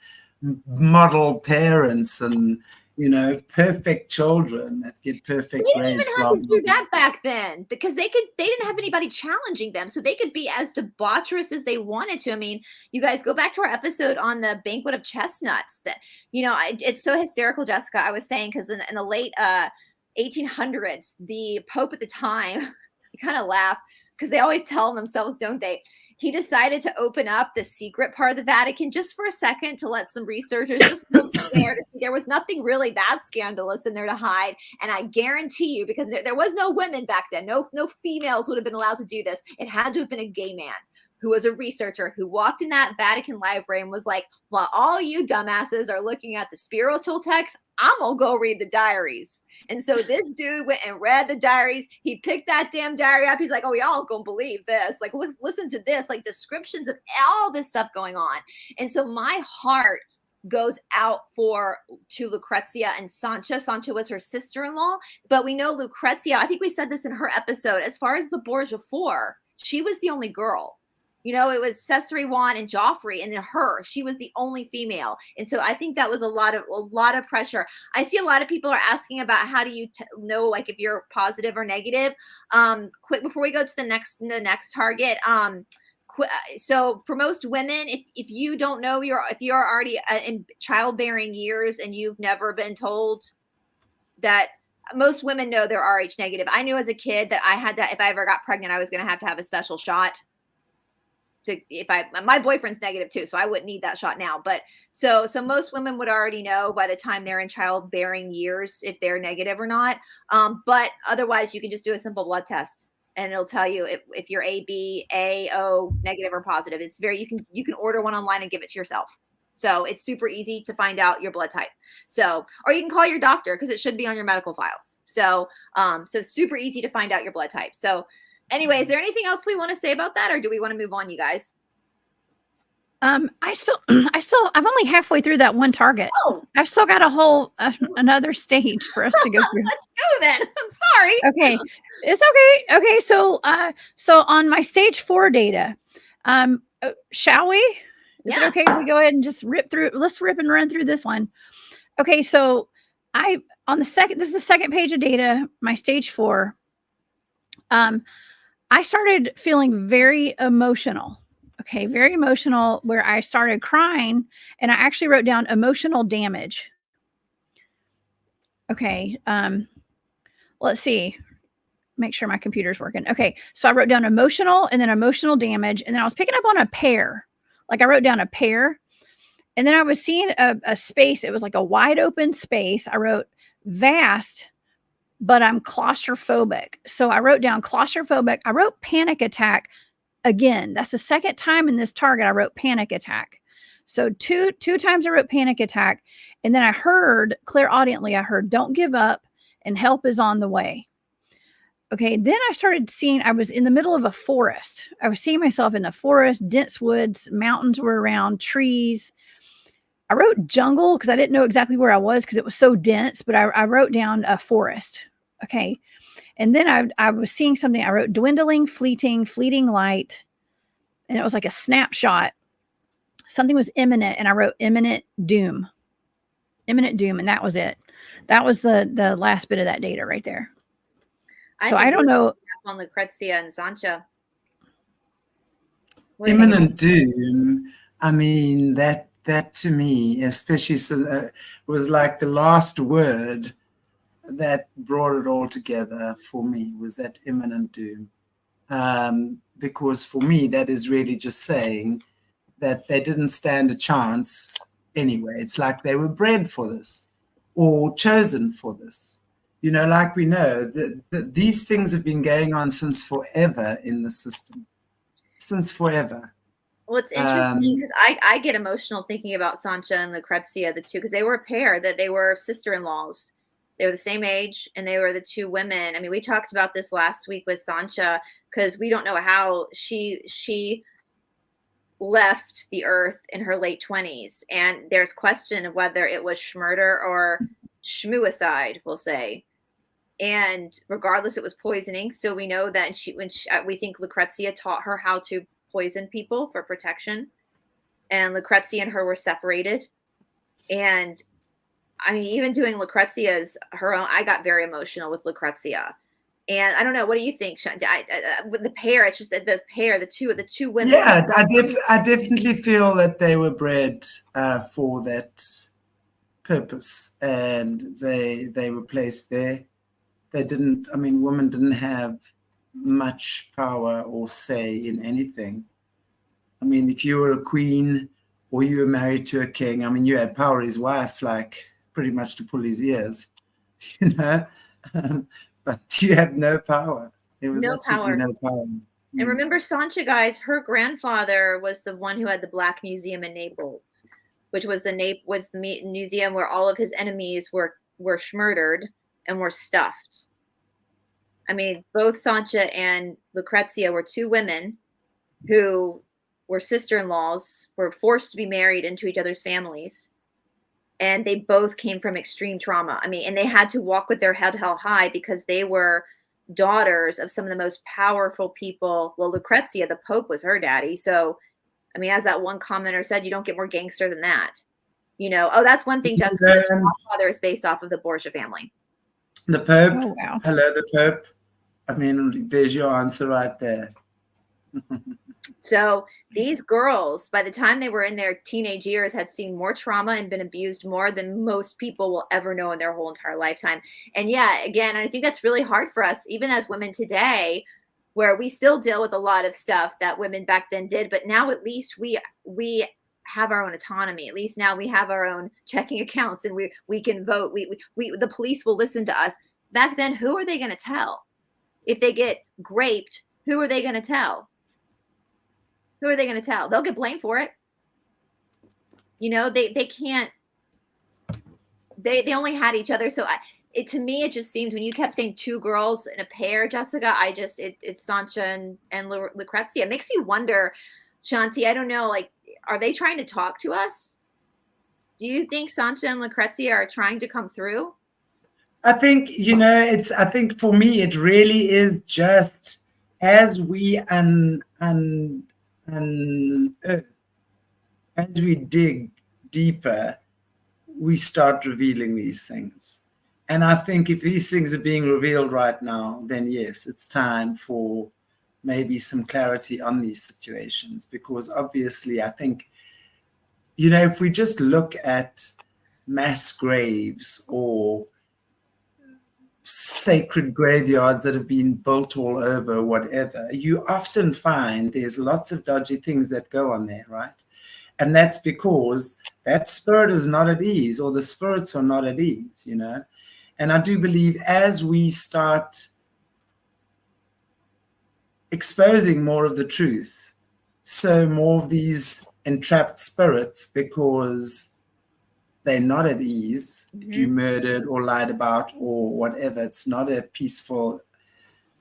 model parents and, you know, perfect children that get perfect They grades. didn't even have to do that back then because they didn't have anybody challenging them. So they could be as debaucherous as they wanted to. I mean, you guys go back to our episode on the banquet of chestnuts that, you know, it's so hysterical, Jessica. I was saying, because in the late 1800s, the Pope at the time, I kind of laugh because they always tell themselves, don't they? He decided to open up the secret part of the Vatican just for a second to let some researchers just look there to see there was nothing really that scandalous in there to hide. And I guarantee you, because there was no women back then, no females would have been allowed to do this. It had to have been a gay man who was a researcher who walked in that Vatican library and was like, well, all you dumbasses are looking at the spiritual text, I'm gonna go read the diaries. And so this dude went and read the diaries. He picked that damn diary up. He's like, oh, y'all gonna believe this. Like, listen to this, like descriptions of all this stuff going on. And so my heart goes out to Lucrezia and Sancha. Sancha was her sister-in-law, but we know Lucrezia, I think we said this in her episode, as far as the Borgia 4, she was the only girl. You know, it was Cesare Juan and Joffrey, and then her. She was the only female, and so I think that was a lot of pressure. I see a lot of people are asking about how do you know, like, if you're positive or negative. Quick before we go to the next target. So for most women, if you don't know, if you're already in childbearing years and you've never been told that. Most women know they're Rh negative. I knew as a kid that I had to, if I ever got pregnant, I was going to have a special shot. My boyfriend's negative too, so I wouldn't need that shot now. But so most women would already know by the time they're in childbearing years if they're negative or not. But otherwise, you can just do a simple blood test, and it'll tell you if you're AB, A, O, negative or positive. It's you can order one online and give it to yourself. So it's super easy to find out your blood type. So, or you can call your doctor because it should be on your medical files. So super easy to find out your blood type. So. Anyway, is there anything else we want to say about that, or do we want to move on, you guys? I'm only halfway through that one target. Oh, I've still got a whole another stage for us to go through. Let's go then. I'm sorry. Okay, it's okay. Okay, so on my stage 4 data, shall we? Is it okay if we go ahead and just rip through? Let's rip and run through this one. Okay, so this is the second page of data, my stage 4. I started feeling very emotional. Okay, very emotional, where I started crying, and I actually wrote down emotional damage. Okay, let's see. Make sure my computer's working. Okay, so I wrote down emotional and then emotional damage, and then I was picking up on a pair. Like I wrote down a pair, and then I was seeing a space. It was like a wide open space. I wrote vast, but I'm claustrophobic. So I wrote down claustrophobic. I wrote panic attack again. That's the second time in this target I wrote panic attack. So two times I wrote panic attack. And then I heard clairaudiently, don't give up and help is on the way. Okay. Then I started seeing, I was in the middle of a forest. I was seeing myself in a forest, dense woods, mountains were around, trees. I wrote jungle because I didn't know exactly where I was because it was so dense, but I wrote down a forest. Okay. And then I was seeing something. I wrote dwindling, fleeting light. And it was like a snapshot. Something was imminent. And I wrote imminent doom. And that was it. That was the last bit of that data right there. So I think don't know. on Lucrezia and Sancha. Imminent doom. I mean, that to me, especially was like the last word that brought it all together for me, was that imminent doom. Because for me, that is really just saying that they didn't stand a chance anyway. It's like they were bred for this or chosen for this. You know, like we know that these things have been going on since forever in the system, since forever. Well, it's interesting because I get emotional thinking about Sancha and Lucrezia, the two, because they were a pair, that they were sister-in-laws. They were the same age, and they were the two women. I mean, we talked about this last week with Sancha, because we don't know how she left the earth in her late 20s, and there's question of whether it was schmurder or schmuicide, we'll say. And regardless, it was poisoning. So we know that we think Lucrezia taught her how to poison people for protection, and Lucrezia and her were separated. And I mean, even doing Lucrezia's her own, I got very emotional with Lucrezia. And I don't know, what do you think, with the pair? It's just the pair, the two women. Yeah, I definitely feel that they were bred for that purpose, and they were placed there. They didn't. I mean, women didn't have much power or say in anything. I mean, if you were a queen or you were married to a king, I mean, you had power his wife, like pretty much to pull his ears, you know, but you have no power. There was absolutely no power. And remember, Sancha, guys, her grandfather was the one who had the Black Museum in Naples, which was the museum where all of his enemies were murdered and were stuffed. I mean, both Sancha and Lucrezia were two women who were sister-in-laws, were forced to be married into each other's families. And they both came from extreme trauma. I mean, and they had to walk with their head held high because they were daughters of some of the most powerful people. Well, Lucrezia, the Pope, was her daddy. So, I mean, as that one commenter said, you don't get more gangster than that. You know, oh, that's one thing, Jessica. My father is based off of the Borgia family. The Pope. Oh, wow. Hello, the Pope. I mean, there's your answer right there. So these girls, by the time they were in their teenage years, had seen more trauma and been abused more than most people will ever know in their whole entire lifetime. And yeah, again, I think that's really hard for us, even as women today, where we still deal with a lot of stuff that women back then did. But now at least we have our own autonomy. At least now we have our own checking accounts, and we can vote. The police will listen to us. Back then, who are they going to tell? If they get raped, who are they going to tell? Who are they going to tell? They'll get blamed for it. You know, they can't. They only had each other. So to me, it just seemed, when you kept saying two girls in a pair, Jessica, it's Sancha and Lucrezia. It makes me wonder, Shanti, I don't know, like, are they trying to talk to us? Do you think Sancha and Lucrezia are trying to come through? I think, you know, I think for me, it really is just as we as we dig deeper, we start revealing these things. And I think if these things are being revealed right now, then yes, it's time for maybe some clarity on these situations, because obviously I think, you know, if we just look at mass graves or sacred graveyards that have been built all over, whatever, you often find there's lots of dodgy things that go on there, right? And that's because that spirit is not at ease, or the spirits are not at ease, you know? And I do believe as we start exposing more of the truth, so more of these entrapped spirits, because they're not at ease. If you murdered or lied about or whatever, it's not a peaceful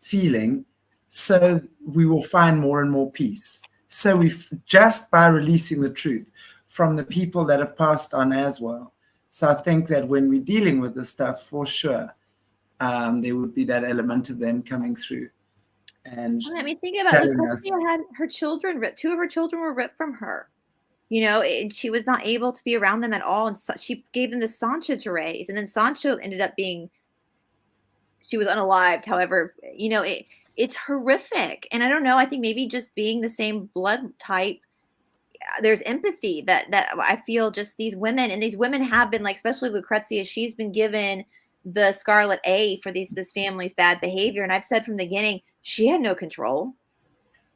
feeling. So we will find more and more peace. So we've just by releasing the truth from the people that have passed on as well. So I think that when we're dealing with this stuff, for sure, there would be that element of them coming through. And I mean, think about it. Lucrezia had her children ripped. Two of her children were ripped from her. you know, and she was not able to be around them at all. And so she gave them to Sancho to raise. And then Sancho ended up being, she was unalived. However, you know, it's horrific. And I don't know, I think maybe just being the same blood type, there's empathy that I feel just these women, and these women have been like, especially Lucrezia, she's been given the Scarlet A for this family's bad behavior. And I've said from the beginning, she had no control.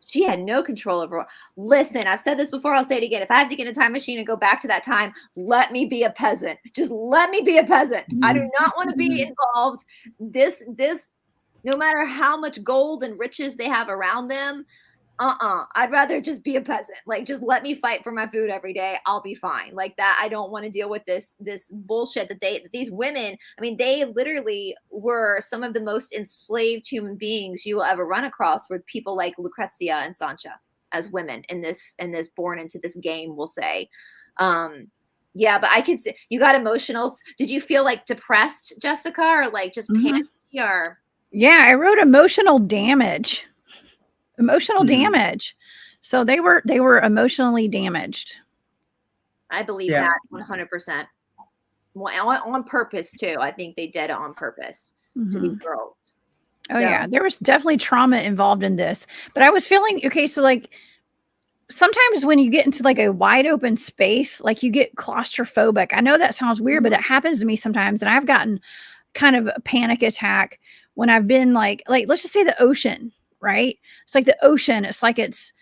She had no control over. Listen, I've said this before. I'll say it again. If I have to get in a time machine and go back to that time, let me be a peasant. Just let me be a peasant. I do not want to be involved. This, no matter how much gold and riches they have around them, I'd rather just be a peasant. Like, just let me fight for my food every day. I'll be fine. Like that. I don't want to deal with this bullshit that these women, I mean, they literally were some of the most enslaved human beings you will ever run across, with people like Lucrezia and Sancha as women in this born into this game, we'll say. Yeah, but I could see you got emotional. Did you feel like depressed, Jessica, or like just panicky, or? Yeah, I wrote emotional damage. So they were emotionally damaged. I believe that 100%. On purpose too. I think they did it on purpose to these girls. Oh yeah, there was definitely trauma involved in this. But I was feeling, okay, so like sometimes when you get into like a wide open space, like you get claustrophobic. I know that sounds weird, but it happens to me sometimes. And I've gotten kind of a panic attack when I've been like let's just say the ocean. Right? It's like the ocean. It's like it's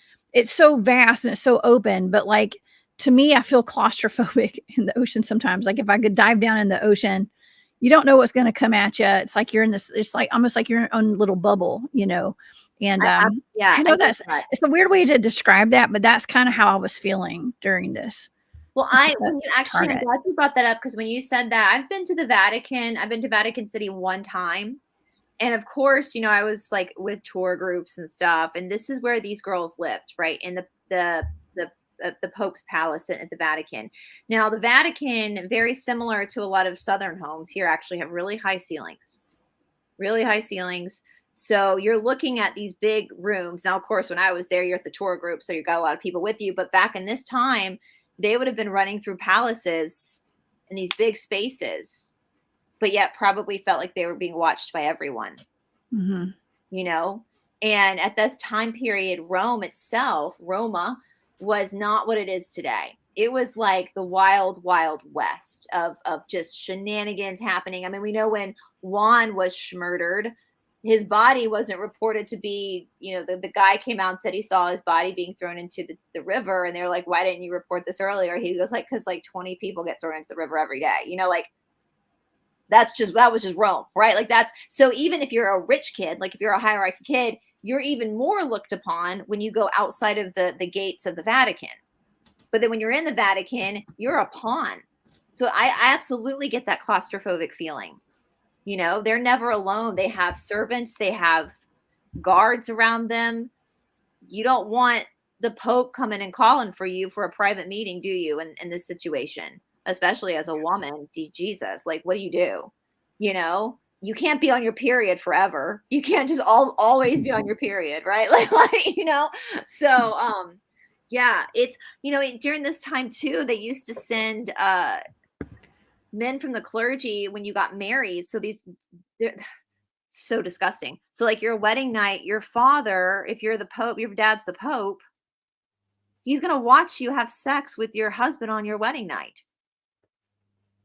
so vast and it's so open. But like, to me, I feel claustrophobic in the ocean sometimes. Like if I could dive down in the ocean, you don't know what's going to come at you. It's like you're in this, it's like almost like you're in your own little bubble, you know? And I know it's a weird way to describe that, but that's kind of how I was feeling during this. Well, I'm glad you brought that up, because when you said that, I've been to the Vatican. I've been to Vatican City one time. And of course, you know, I was like with tour groups and stuff. And this is where these girls lived, right? In the Pope's palace at the Vatican. Now, the Vatican, very similar to a lot of Southern homes here, actually have really high ceilings. So you're looking at these big rooms. Now, of course, when I was there, you're at the tour group, so you got a lot of people with you. But back in this time, they would have been running through palaces in these big spaces, but yet probably felt like they were being watched by everyone, you know? And at this time period, Roma was not what it is today. It was like the wild, wild west of just shenanigans happening. I mean, we know when Juan was murdered, his body wasn't reported to be, you know, the guy came out and said he saw his body being thrown into the river. And they were like, why didn't you report this earlier? He goes like, because like 20 people get thrown into the river every day, you know, like, that was just Rome, right? Like that's, so even if you're a rich kid, like if you're a hierarchy kid, you're even more looked upon when you go outside of the gates of the Vatican. But then when you're in the Vatican, you're a pawn. So I absolutely get that claustrophobic feeling. You know, they're never alone. They have servants, they have guards around them. You don't want the Pope coming and calling for you for a private meeting, do you, in this situation? Especially as a woman, Jesus, like, what do? You know, you can't be on your period forever. You can't just always be on your period, right? Like, you know, so, yeah, it's, you know, during this time too, they used to send, men from the clergy when you got married. So they're so disgusting. So like your wedding night, your father, if you're the Pope, your dad's the Pope, he's going to watch you have sex with your husband on your wedding night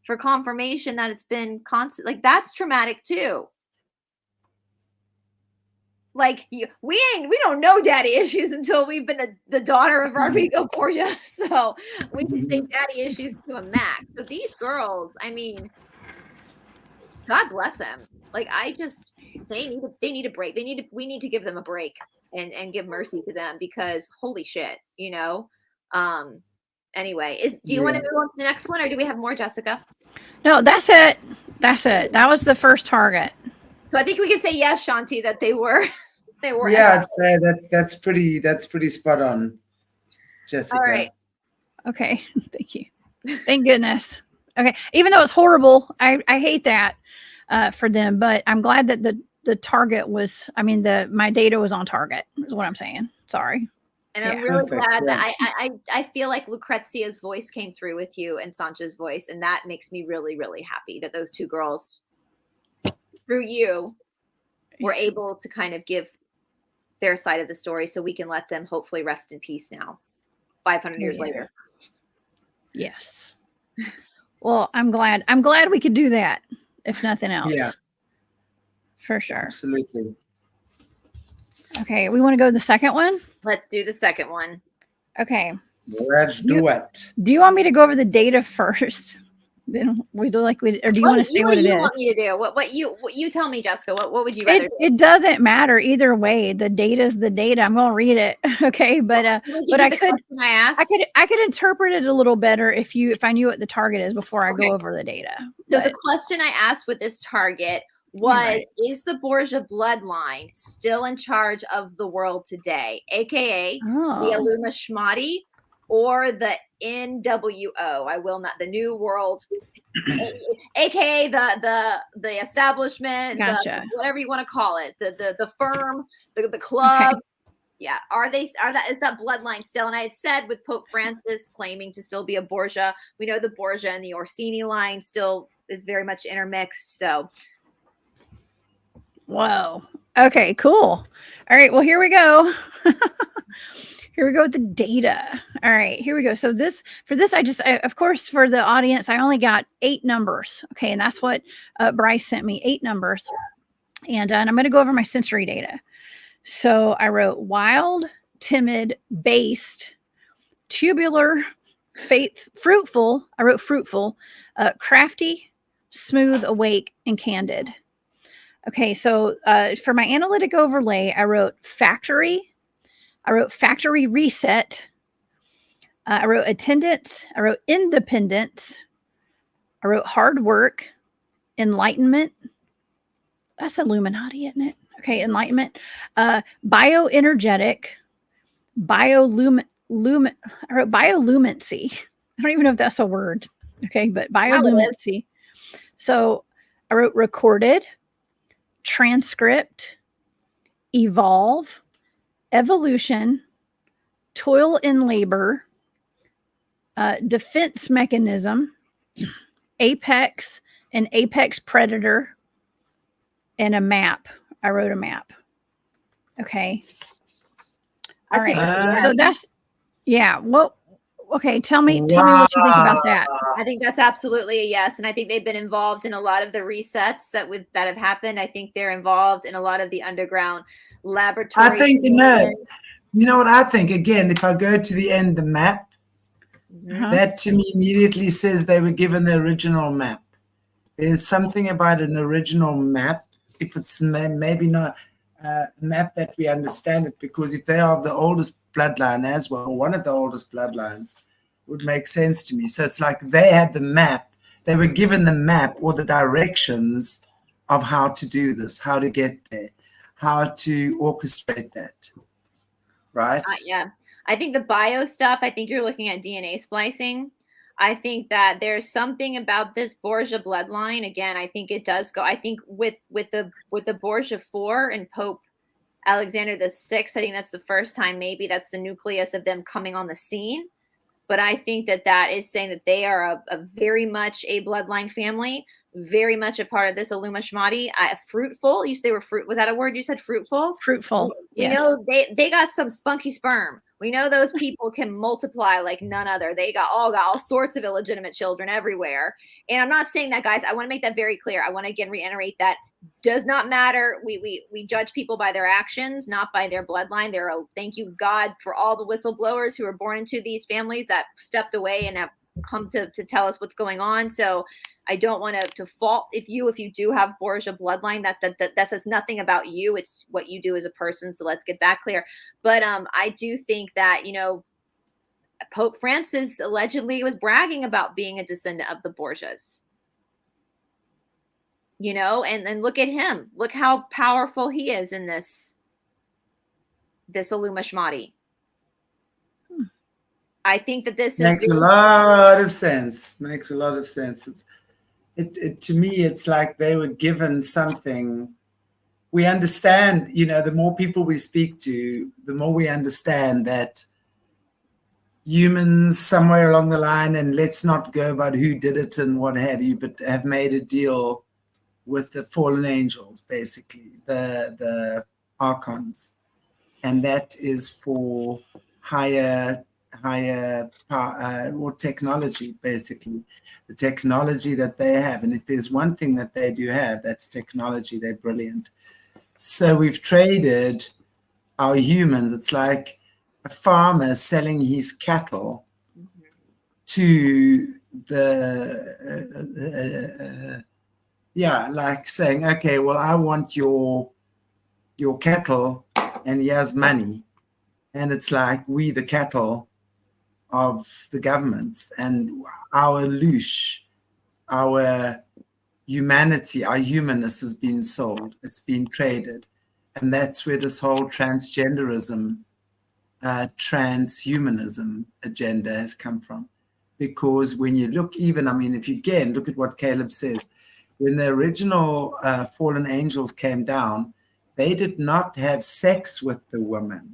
for confirmation that it's been constant. Like that's traumatic too. Like we don't know daddy issues until we've been the daughter of Rodrigo Borgia. So we can say daddy issues to a max. So these girls, I mean, God bless them. Like they need a break. We need to give them a break and give mercy to them, because holy shit, you know. Anyway, do you want to move on to the next one, or do we have more, Jessica? No, that's it. That was the first target. So I think we can say yes, Shanti, that they were. Yeah, I'd say that's pretty spot on, Jessica. All right. Okay. Thank you. Thank goodness. Okay. Even though it's horrible, I hate that for them, but I'm glad that the target was, I mean, my data was on target is what I'm saying. Sorry. And I'm Yeah. really Perfect, glad that yeah. I feel like Lucrezia's voice came through with you and Sancha's voice. And that makes me really, really happy that those two girls, through you, were able to kind of give their side of the story so we can let them hopefully rest in peace now, 500 years later. Yes. Well, I'm glad we could do that, if nothing else. Yeah. For sure. Absolutely. Okay, we want to go to the second one? Let's do the second one. Okay. Let's do it. Do you want me to go over the data first? Then we do or do you want to say what it is? What do you want me to do? What you tell me, Jessica? What would you rather do? It doesn't matter either way. The data is the data. I'm going to read it. Okay, but I could interpret it a little better if I knew what the target is before I go over the data. So the question I asked with this target was, is the Borgia bloodline still in charge of the world today, aka the Illuminati or the NWO? I will not, the New World, aka the establishment, gotcha. whatever you want to call it, the firm, the club. Okay. Yeah, is that bloodline still? And I had said with Pope Francis claiming to still be a Borgia, we know the Borgia and the Orsini line still is very much intermixed. So, whoa. Okay, cool. All right, well, here we go. Here we go with the data. All right, here we go. So for this, of course, for the audience, I only got 8 numbers. Okay, and that's what Brice sent me, 8 numbers. And I'm going to go over my sensory data. So I wrote wild, timid, based, tubular, fruitful. I wrote fruitful, crafty, smooth, awake, and candid. Okay, so for my analytic overlay, I wrote factory. I wrote factory reset. I wrote attendance. I wrote independence. I wrote hard work, enlightenment. That's Illuminati, isn't it? Okay, enlightenment. Bioenergetic. I wrote biolumency. I don't even know if that's a word. Okay, but biolumency. So I wrote recorded, transcript, evolve, evolution, toil and labor, defense mechanism, apex, an apex predator, and a map. I wrote a map. Okay. All right. So that's, yeah. Well, okay. Tell me what you think about that. I think that's absolutely a yes. And I think they've been involved in a lot of the resets that have happened. I think they're involved in a lot of the underground laboratories. I think, you know what I think? Again, if I go to the end, the map, that to me immediately says they were given the original map. There's something about an original map. If it's maybe not a map that we understand it, because if they are the oldest bloodline as well, or one of the oldest bloodlines, would make sense to me. So it's like they had the map. They were given the map or the directions of how to do this, how to get there, how to orchestrate that, right? Yeah. I think the bio stuff, I think you're looking at DNA splicing. I think that there's something about this Borgia bloodline. Again, I think it does go. I think with the Borgia 4 and Pope Alexander the 6th, I think that's the first time maybe that's the nucleus of them coming on the scene. But I think that is saying that they are a very much a bloodline family, very much a part of this Illuminati. Fruitful. You say they were fruit. Was that a word you said? Fruitful. Fruitful. You know, they got some spunky sperm. We know those people can multiply like none other. They got all sorts of illegitimate children everywhere. And I'm not saying that, guys. I want to make that very clear. I want to again reiterate that does not matter. We judge people by their actions, not by their bloodline. Thank you, God, for all the whistleblowers who are born into these families that stepped away and have come to tell us what's going on. So I don't want to fault if you do have Borgia bloodline, that says nothing about you. It's what you do as a person. So let's get that clear. But I do think that, Pope Francis allegedly was bragging about being a descendant of the Borgias. And look at him. Look how powerful he is in this Illuminati. I think that this makes a lot of sense. Makes a lot of sense. It to me, it's like they were given something we understand, the more people we speak to, the more we understand that humans somewhere along the line, and let's not go about who did it and what have you, but have made a deal with the fallen angels, basically, the archons. And that is for higher power, or technology, basically, the technology that they have. And if there's one thing that they do have, that's technology. They're brilliant. So we've traded our humans. It's like a farmer selling his cattle to the like saying, okay, well, I want your cattle, and he has money. And it's like, we the cattle of the governments, and our loosh, our humanity, our humanness has been sold. It's been traded. And that's where this whole transgenderism, transhumanism agenda has come from. Because when you look, even, if you again look at what Caleb says, when the original fallen angels came down, they did not have sex with the woman.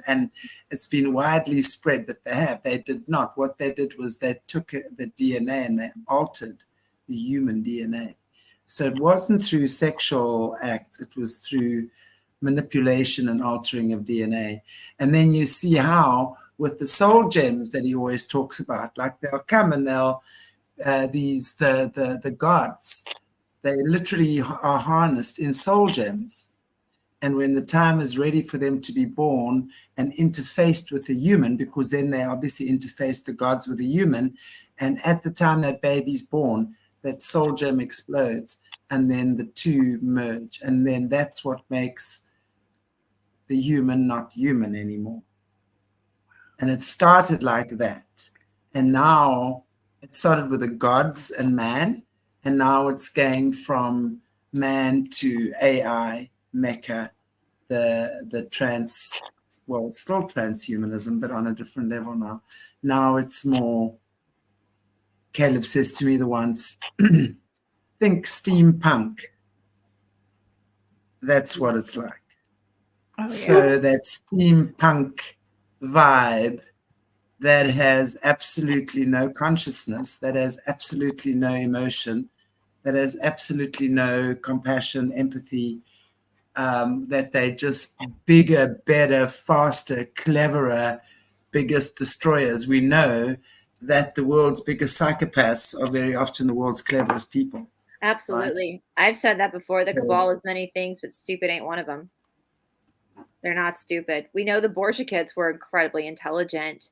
And it's been widely spread that they have. They did not. What they did was they took the DNA and they altered the human DNA. So it wasn't through sexual acts. It was through manipulation and altering of DNA. And then you see how with the soul gems that he always talks about, like they'll come and they'll, the gods, they literally are harnessed in soul gems. And when the time is ready for them to be born and interfaced with the human, because then they obviously interface the gods with the human, and at the time that baby's born, that soul gem explodes, and then the two merge. And then that's what makes the human not human anymore. And it started like that. And now it started with the gods and man, and now it's going from man to AI, Mecca, the trans, well, it's still transhumanism, but on a different level now. Now it's more, Caleb says to me the once, think steampunk. That's what it's like. Oh, yeah. So that steampunk vibe that has absolutely no consciousness, that has absolutely no emotion, that has absolutely no compassion, empathy, that they just bigger, better, faster, cleverer, biggest destroyers. We know that the world's biggest psychopaths are very often the world's cleverest people. Absolutely. Right? I've said that before. The cabal is many things, but stupid ain't one of them. They're not stupid. We know the Borgia kids were incredibly intelligent.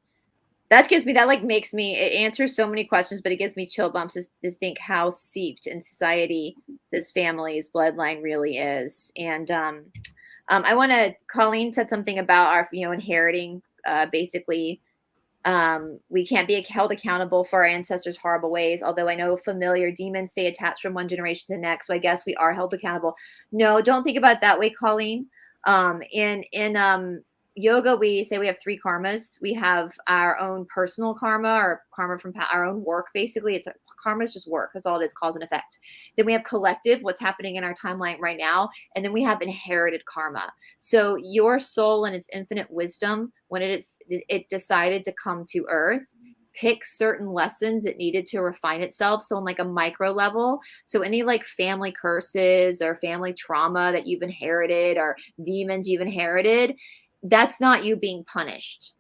That gives me, that like makes me, it answers so many questions, but it gives me chill bumps to think how seeped in society this family's bloodline really is. And I want to, Colleen said something about our, inheriting, basically, we can't be held accountable for our ancestors' horrible ways. Although I know familiar demons stay attached from one generation to the next. So I guess we are held accountable. No, don't think about it that way, Colleen. In yoga, we say we have 3 karmas. We have our own personal karma, or karma from our own work. Basically, karma is just work. That's all it is, cause and effect. Then we have collective, what's happening in our timeline right now. And then we have inherited karma. So your soul and its infinite wisdom, when it decided to come to earth, pick certain lessons it needed to refine itself. So on like a micro level, so any like family curses or family trauma that you've inherited or demons you've inherited, that's not you being punished.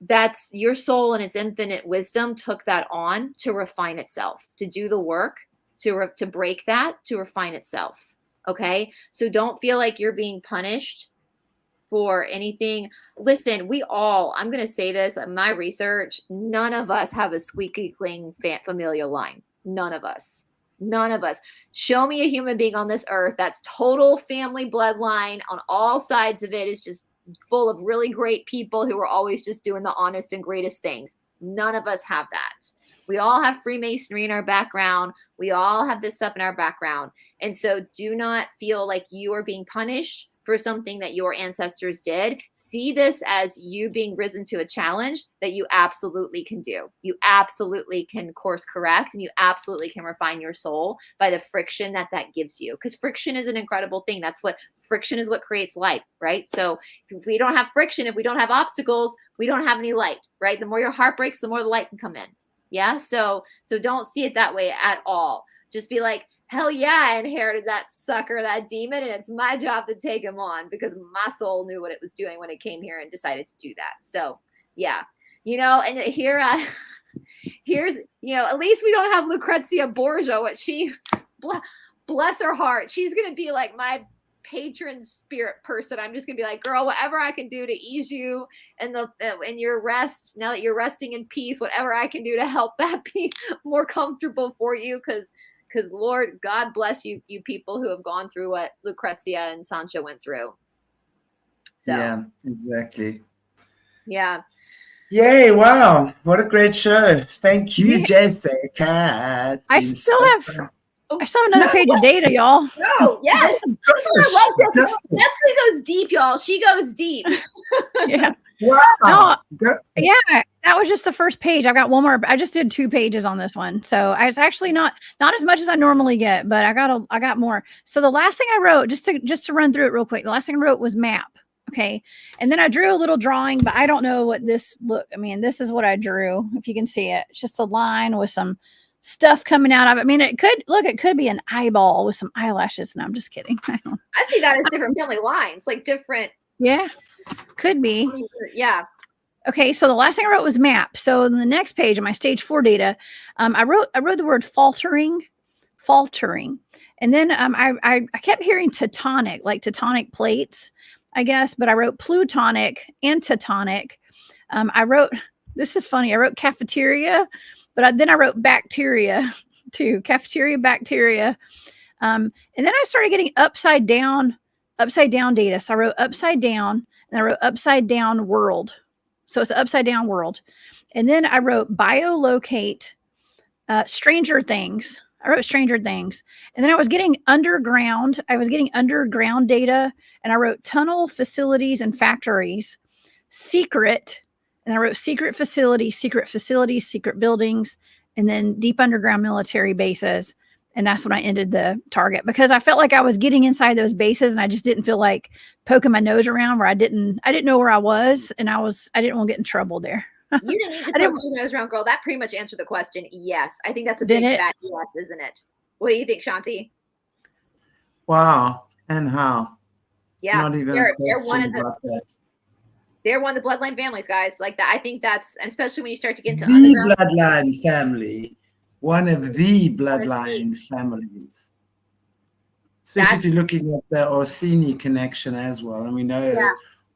That's your soul and its infinite wisdom took that on to refine itself, to do the work, to break that, to refine itself. Okay. So don't feel like you're being punished for anything. Listen, I'm going to say this in my research, none of us have a squeaky clean familial line. None of us. None of us. Show me a human being on this earth that's total family bloodline on all sides of it is just full of really great people who are always just doing the honest and greatest things. None of us have that. We all have Freemasonry in our background. We all have this stuff in our background. And so do not feel like you are being punished for something that your ancestors did, see this as you being risen to a challenge that you absolutely can do. You absolutely can course correct, and you absolutely can refine your soul by the friction that gives you. Because friction is an incredible thing. Friction is what creates light, right? So if we don't have friction, if we don't have obstacles, we don't have any light, right? The more your heart breaks, the more the light can come in. Yeah. So don't see it that way at all. Just be like, hell yeah, I inherited that sucker, that demon, and it's my job to take him on because my soul knew what it was doing when it came here and decided to do that. So yeah, and here, here's, at least we don't have Lucrezia Borgia, what she, bless her heart. She's going to be like my patron spirit person. I'm just gonna be like, girl, whatever I can do to ease you and in your rest, now that you're resting in peace, whatever I can do to help that be more comfortable for you, because Lord God bless you people who have gone through what Lucrezia and Sancho went through. So yeah, exactly. Yeah. Yay, wow, what a great show. Thank you, Jessica. I still have another page of data, y'all. Oh, yes. Jessica goes deep, y'all. She goes deep. Yeah. Wow. Yeah, that was just the first page. I got one more. I just did 2 pages on this one. So it's actually not as much as I normally get, but I got more. So the last thing I wrote, just to run through it real quick, the last thing I wrote was map. Okay. And then I drew a little drawing, but I don't know what this this is what I drew. If you can see it, it's just a line with some stuff coming out of it. I mean, it could be an eyeball with some eyelashes. And I'm just kidding. I see that as different family lines, like different. Yeah, could be. Yeah. Okay. So the last thing I wrote was map. So in the next page of my stage 4 data, I wrote the word faltering. And then I kept hearing tectonic, like tectonic plates, I guess, but I wrote plutonic and tectonic. I wrote, this is funny. I wrote cafeteria, but then I wrote bacteria too, cafeteria, bacteria. And then I started getting upside down data. So I wrote upside down and I wrote upside down world. So it's upside down world. And then I wrote biolocate, stranger things. I wrote stranger things. And then I was getting underground data, and I wrote tunnel facilities and factories, secret. And I wrote secret facilities, secret buildings, and then deep underground military bases. And that's when I ended the target, because I felt like I was getting inside those bases and I just didn't feel like poking my nose around where I didn't know where I was. And I didn't want to get in trouble there. You didn't need to poke your nose around, girl. That pretty much answered the question. Yes. I think that's a big fat yes, isn't it? What do you think, Shanti? Wow. And how? Yeah. Not even they're one of the bloodline families, guys. Like that. I think that's, especially when you start to get into the bloodline family. One of the bloodline families. Especially if you're looking at the Orsini connection as well. And we know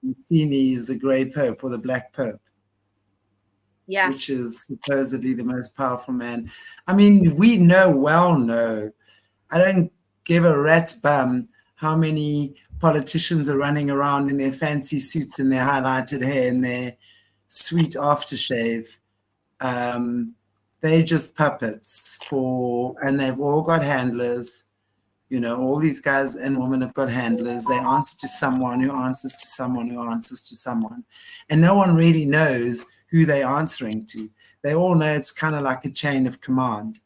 Orsini is the Grey Pope or the Black Pope. Yeah. Which is supposedly the most powerful man. I mean, we well know. I don't give a rat's bum how many politicians are running around in their fancy suits and their highlighted hair and their sweet aftershave. They're just puppets and they've all got handlers. All these guys and women have got handlers. They answer to someone who answers to someone who answers to someone. And no one really knows who they're answering to. They all know it's kind of like a chain of command.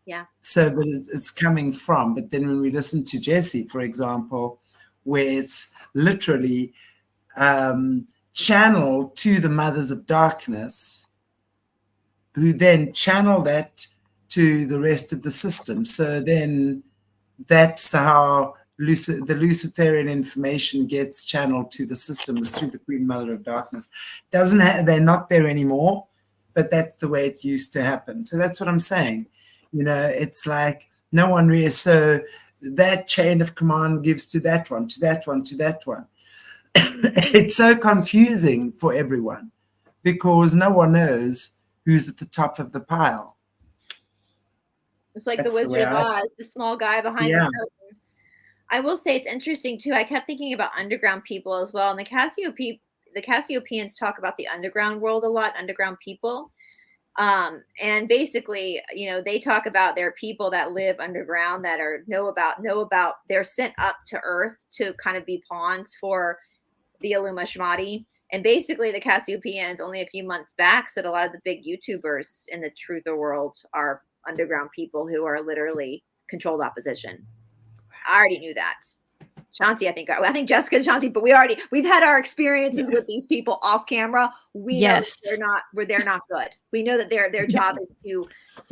Yeah. So, but it's coming from. But then when we listen to Jessie, for example, where it's literally channeled to the mothers of darkness, who then channel that to the rest of the system. So then that's how the Luciferian information gets channeled to the systems through the Queen Mother of Darkness. They're not there anymore, but that's the way it used to happen. So that's what I'm saying. It's like no one really. So that chain of command gives to that one, to that one, to that one. It's so confusing for everyone because no one knows who's at the top of the pile. It's like the Wizard of Oz, the small guy behind the curtain. I will say it's interesting too. I kept thinking about underground people as well. And the Cassiopeians talk about the underground world a lot, underground people. And basically, they talk about there are people that live underground that know about they're sent up to Earth to kind of be pawns for the Illuminati. And basically the Cassiopeians only a few months back said a lot of the big YouTubers in the truther world are underground people who are literally controlled opposition. I already knew that. Shanti, I think Jessica and Shanti, but we've had our experiences with these people off camera. We know they're not good. We know that their job is to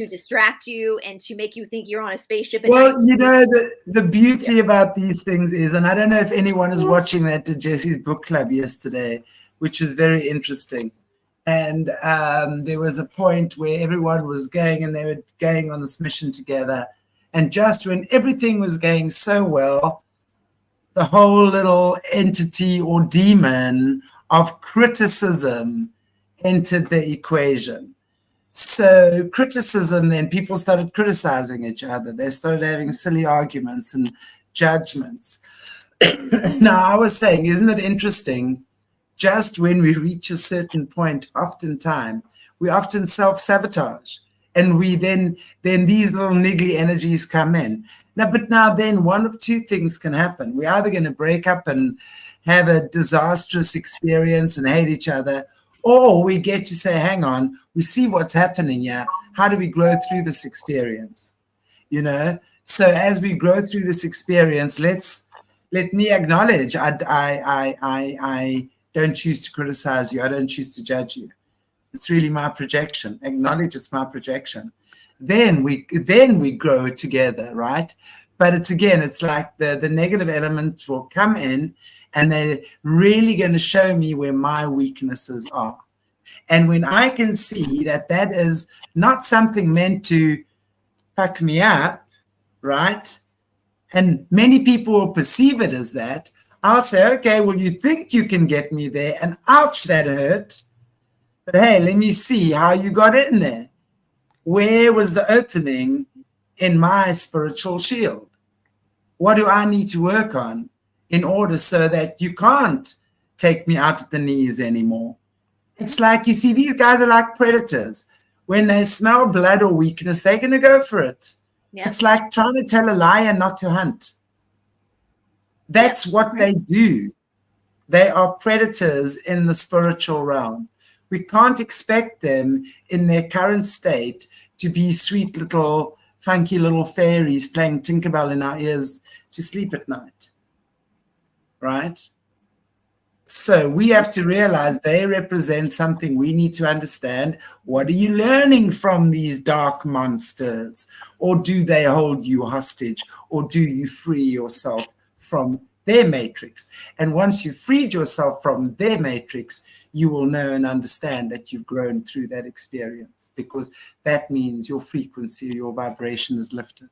distract you and to make you think you're on a spaceship. Well, the beauty about these things is, and I don't know if anyone is watching that to Jesse's book club yesterday, which was very interesting. And there was a point where everyone was going and they were going on this mission together. And just when everything was going so well, the whole little entity or demon of criticism entered the equation. So criticism, then people started criticizing each other. They started having silly arguments and judgments. Now, I was saying, isn't it interesting? Just when we reach a certain point, oftentimes, we often self-sabotage. And we then these little niggly energies come in. Now then one of two things can happen. We're either going to break up and have a disastrous experience and hate each other, or we get to say, hang on, we see what's happening here. How do we grow through this experience? So as we grow through this experience, let me acknowledge I don't choose to criticize you. I don't choose to judge you. It's really my projection. Acknowledge it's my projection. Then we grow together, right? But it's like the negative elements will come in and they're really going to show me where my weaknesses are. And when I can see that is not something meant to fuck me up, right? And many people will perceive it as that. I'll say, okay, well, you think you can get me there, and ouch, that hurt. But hey, let me see how you got in there. Where was the opening in my spiritual shield? What do I need to work on in order so that you can't take me out at the knees anymore? It's like, you see, these guys are like predators. When they smell blood or weakness, they're going to go for it. Yeah. It's like trying to tell a lion not to hunt. That's what they do. They are predators in the spiritual realm. We can't expect them in their current state to be sweet little, funky little fairies playing Tinkerbell in our ears to sleep at night, right? So we have to realize they represent something we need to understand. What are you learning from these dark monsters? Or do they hold you hostage? Or do you free yourself from their matrix? And once you've freed yourself from their matrix, you will know and understand that you've grown through that experience, because that means your frequency, your vibration is lifted.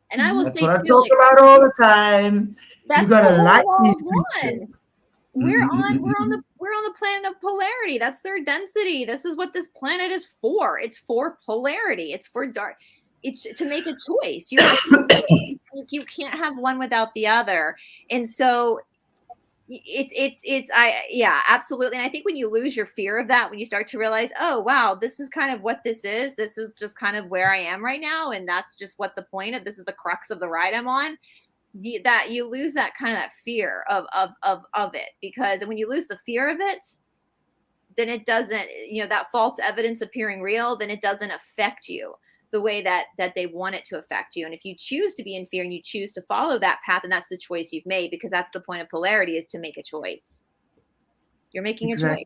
And I will That's what I talk about all the time. You gotta like these creatures. We're on the planet of polarity. That's their density. This is what this planet is for. It's for polarity. It's for dark. It's to make a choice. You can't have one without the other. And so absolutely. And I think when you lose your fear of that, when you start to realize, oh, wow, this is kind of what this is just kind of where I am right now. And that's just what the point of this is, the crux of the ride I'm on, that you lose that kind of that fear of it. Because when you lose the fear of it, then it doesn't, that false evidence appearing real, then it doesn't affect you the way that they want it to affect you. And if you choose to be in fear and you choose to follow that path, and that's the choice you've made, because that's the point of polarity, is to make a choice. You're making a choice.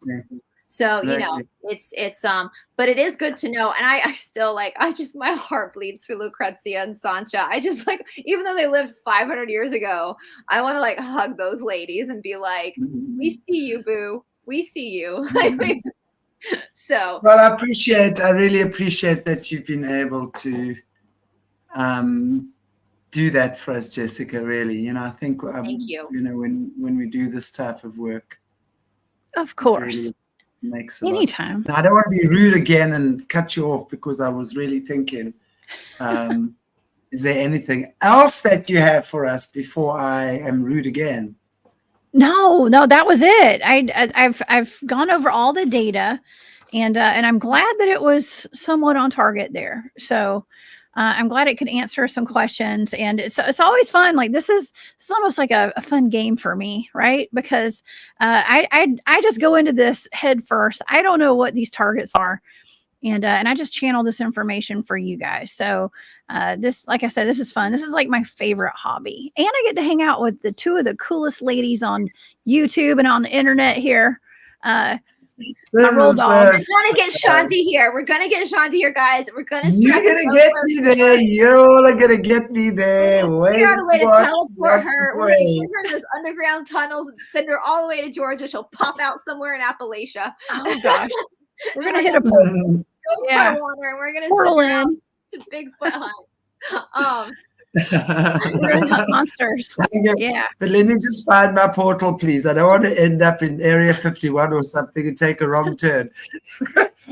So, it's but it is good to know. And I still my heart bleeds for Lucrezia and Sancha. I just even though they lived 500 years ago, I want to hug those ladies and be like, we see you, boo. We see you. So, well, I really appreciate that you've been able to do that for us, Jessica. Really, I think thank you. When we do this type of work, of course, really makes a anytime. Now, I don't want to be rude again and cut you off, because I was really thinking, is there anything else that you have for us before I am rude again? No, that was it. I've gone over all the data, And I'm glad that it was somewhat on target there. So I'm glad it could answer some questions, and it's always fun. Like this is almost like a fun game for me, right? Because I just go into this head first. I don't know what these targets are, and I just channel this information for you guys. So this, like I said, this is fun. This is like my favorite hobby, and I get to hang out with the two of the coolest ladies on YouTube and on the internet here. This We're gonna get Shanti here. We're gonna get Shanti here, guys. We're gonna. You're gonna get me there. You all are gonna get me there. Figure out a way to teleport her. We're gonna put her in those underground tunnels and send her all the way to Georgia. She'll pop out somewhere in Appalachia. Oh gosh, we're gonna hit a portal. Yeah, we're gonna portal in to Bigfoot hunt. We're gonna hunt monsters. Yeah. But let me just find my portal, please. I don't want to end up in Area 51 or something and take a wrong turn.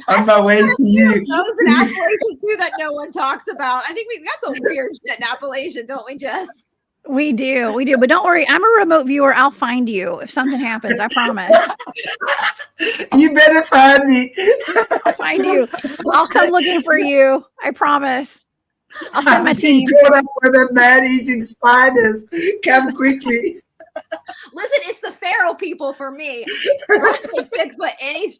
On my way to you. That was an Appalachian too that no one talks about. I think we got some weird shit in Appalachian, don't we, Jess? We do. But don't worry, I'm a remote viewer. I'll find you if something happens. I promise. You better find me. I'll find you. I'll come looking for you. I promise. I'll send my team. Caught up with a man eating spiders. Come quickly. Listen, it's the feral people for me. I take Bigfoot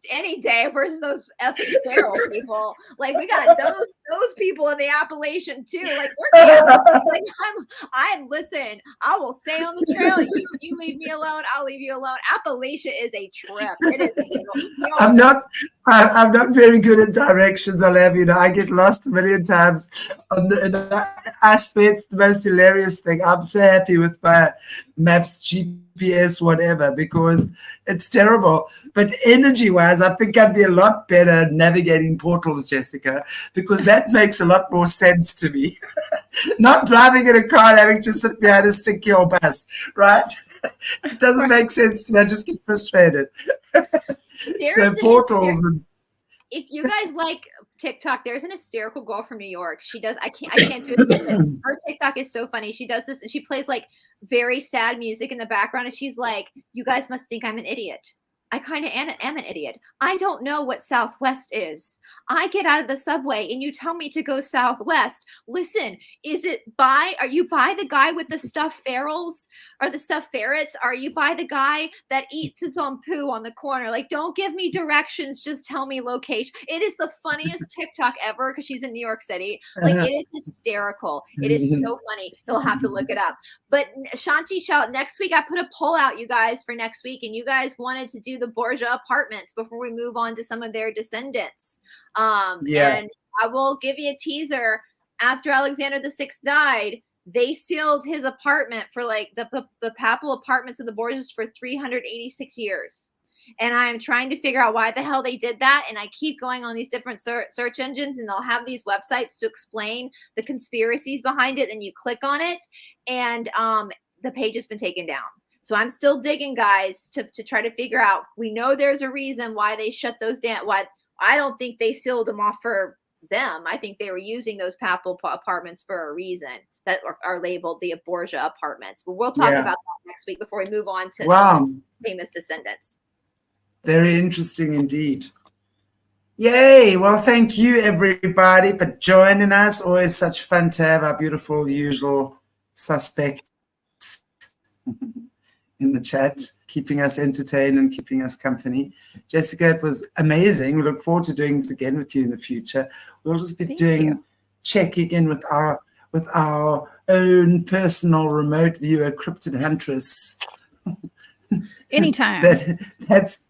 any day versus those effing feral people. Like we got those people in the Appalachian too. Like listen. I will stay on the trail. You leave me alone. I'll leave you alone. Appalachia is a trip. It is. I'm not very good at directions. I'll have you know. I get lost a million times. I swear it's the most hilarious thing. I'm so happy with my maps, GPS, whatever, because it's terrible. But energy-wise, I think I'd be a lot better at navigating portals, Jessica, because that makes a lot more sense to me. Not driving in a car and having to sit behind a sticky old bus, right? It doesn't make sense to me. I just get frustrated. So portals and if you guys like TikTok, there's an hysterical girl from New York. She does. I can't do it. Her TikTok is so funny. She does this and she plays like very sad music in the background, and she's like, "You guys must think I'm an idiot. I kind of am an idiot. I don't know what Southwest is. I get out of the subway and you tell me to go Southwest. Listen, are you by the guy with the stuffed ferals or the stuffed ferrets? Are you by the guy that eats its own poo on the corner? Like, don't give me directions. Just tell me location." It is the funniest TikTok ever because she's in New York City. Like, it is hysterical. It is so funny. You'll have to look it up. But Shanti, next week, I put a poll out, you guys, for next week, and you guys wanted to do the Borgia apartments before we move on to some of their descendants. And I will give you a teaser. After Alexander VI died, they sealed his apartment for like the papal apartments of the Borgias for 386 years. And I'm trying to figure out why the hell they did that. And I keep going on these different search engines, and they'll have these websites to explain the conspiracies behind it. And you click on it, and the page has been taken down. So I'm still digging, guys, to try to figure out. We know there's a reason why they shut those down. Why I don't think they sealed them off for them. I think they were using those papal apartments for a reason that are labeled the Borgia apartments. But we'll talk about that next week before we move on to some famous descendants. Very interesting indeed. Yay. Well, thank you, everybody, for joining us. Always such fun to have our beautiful usual suspects in the chat, keeping us entertained and keeping us company. Jessica, it was amazing. We look forward to doing this again with you in the future. We'll just be checking in with our own personal remote viewer, Cryptid Huntress. Anytime. That's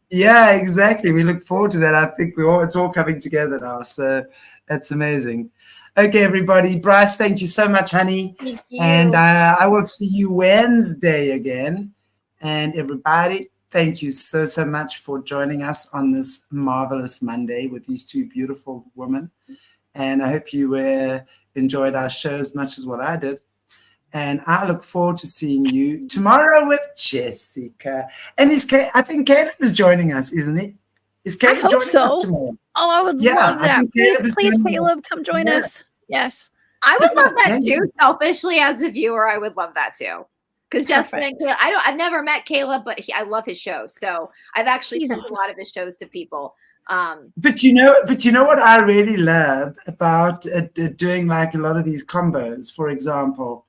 exactly. We look forward to that. I think it's all coming together now. So that's amazing. Okay, everybody. Brice, thank you so much, honey. Thank you. And I will see you Wednesday again. And everybody, thank you so, so much for joining us on this marvelous Monday with these two beautiful women. And I hope you enjoyed our show as much as what I did. And I look forward to seeing you tomorrow with Jessica. And I think Caleb is joining us, isn't he? Is Caleb joining us tomorrow? Oh, I would love that. Please, Caleb, come join us. Yes. I would love that too. Selfishly, as a viewer, I would love that too. Because Justin Perfect. and Caleb, I've never met Caleb, but I love his show. So I've actually sent a lot of his shows to people. But you know what I really love about doing like a lot of these combos, for example.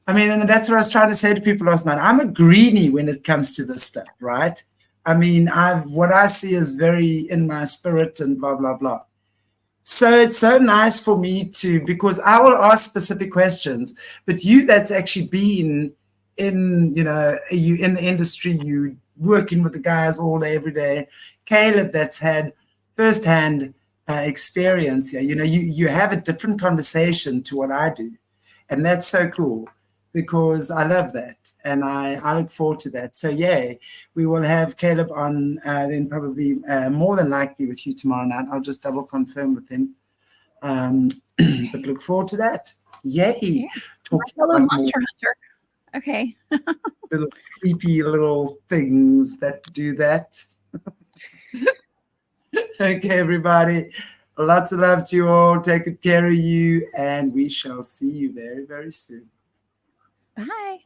I mean, and that's what I was trying to say to people last night. I'm a greenie when it comes to this stuff, right? I mean, what I see is very in my spirit and blah, blah, blah. So it's so nice for me to, because I will ask specific questions, but you that's actually been in, you in the industry, you working with the guys all day, every day. Caleb that's had firsthand experience here. You have a different conversation to what I do. And that's so cool because I love that. And I look forward to that. So yeah, we will have Caleb on then probably more than likely with you tomorrow night. I'll just double confirm with him. But look forward to that. Yay. Yeah. Talking Hello, about Monster Hunter. Okay. little creepy little things that do that. Okay, everybody. Lots of love to you all. Take good care of you. And we shall see you very, very soon. Bye.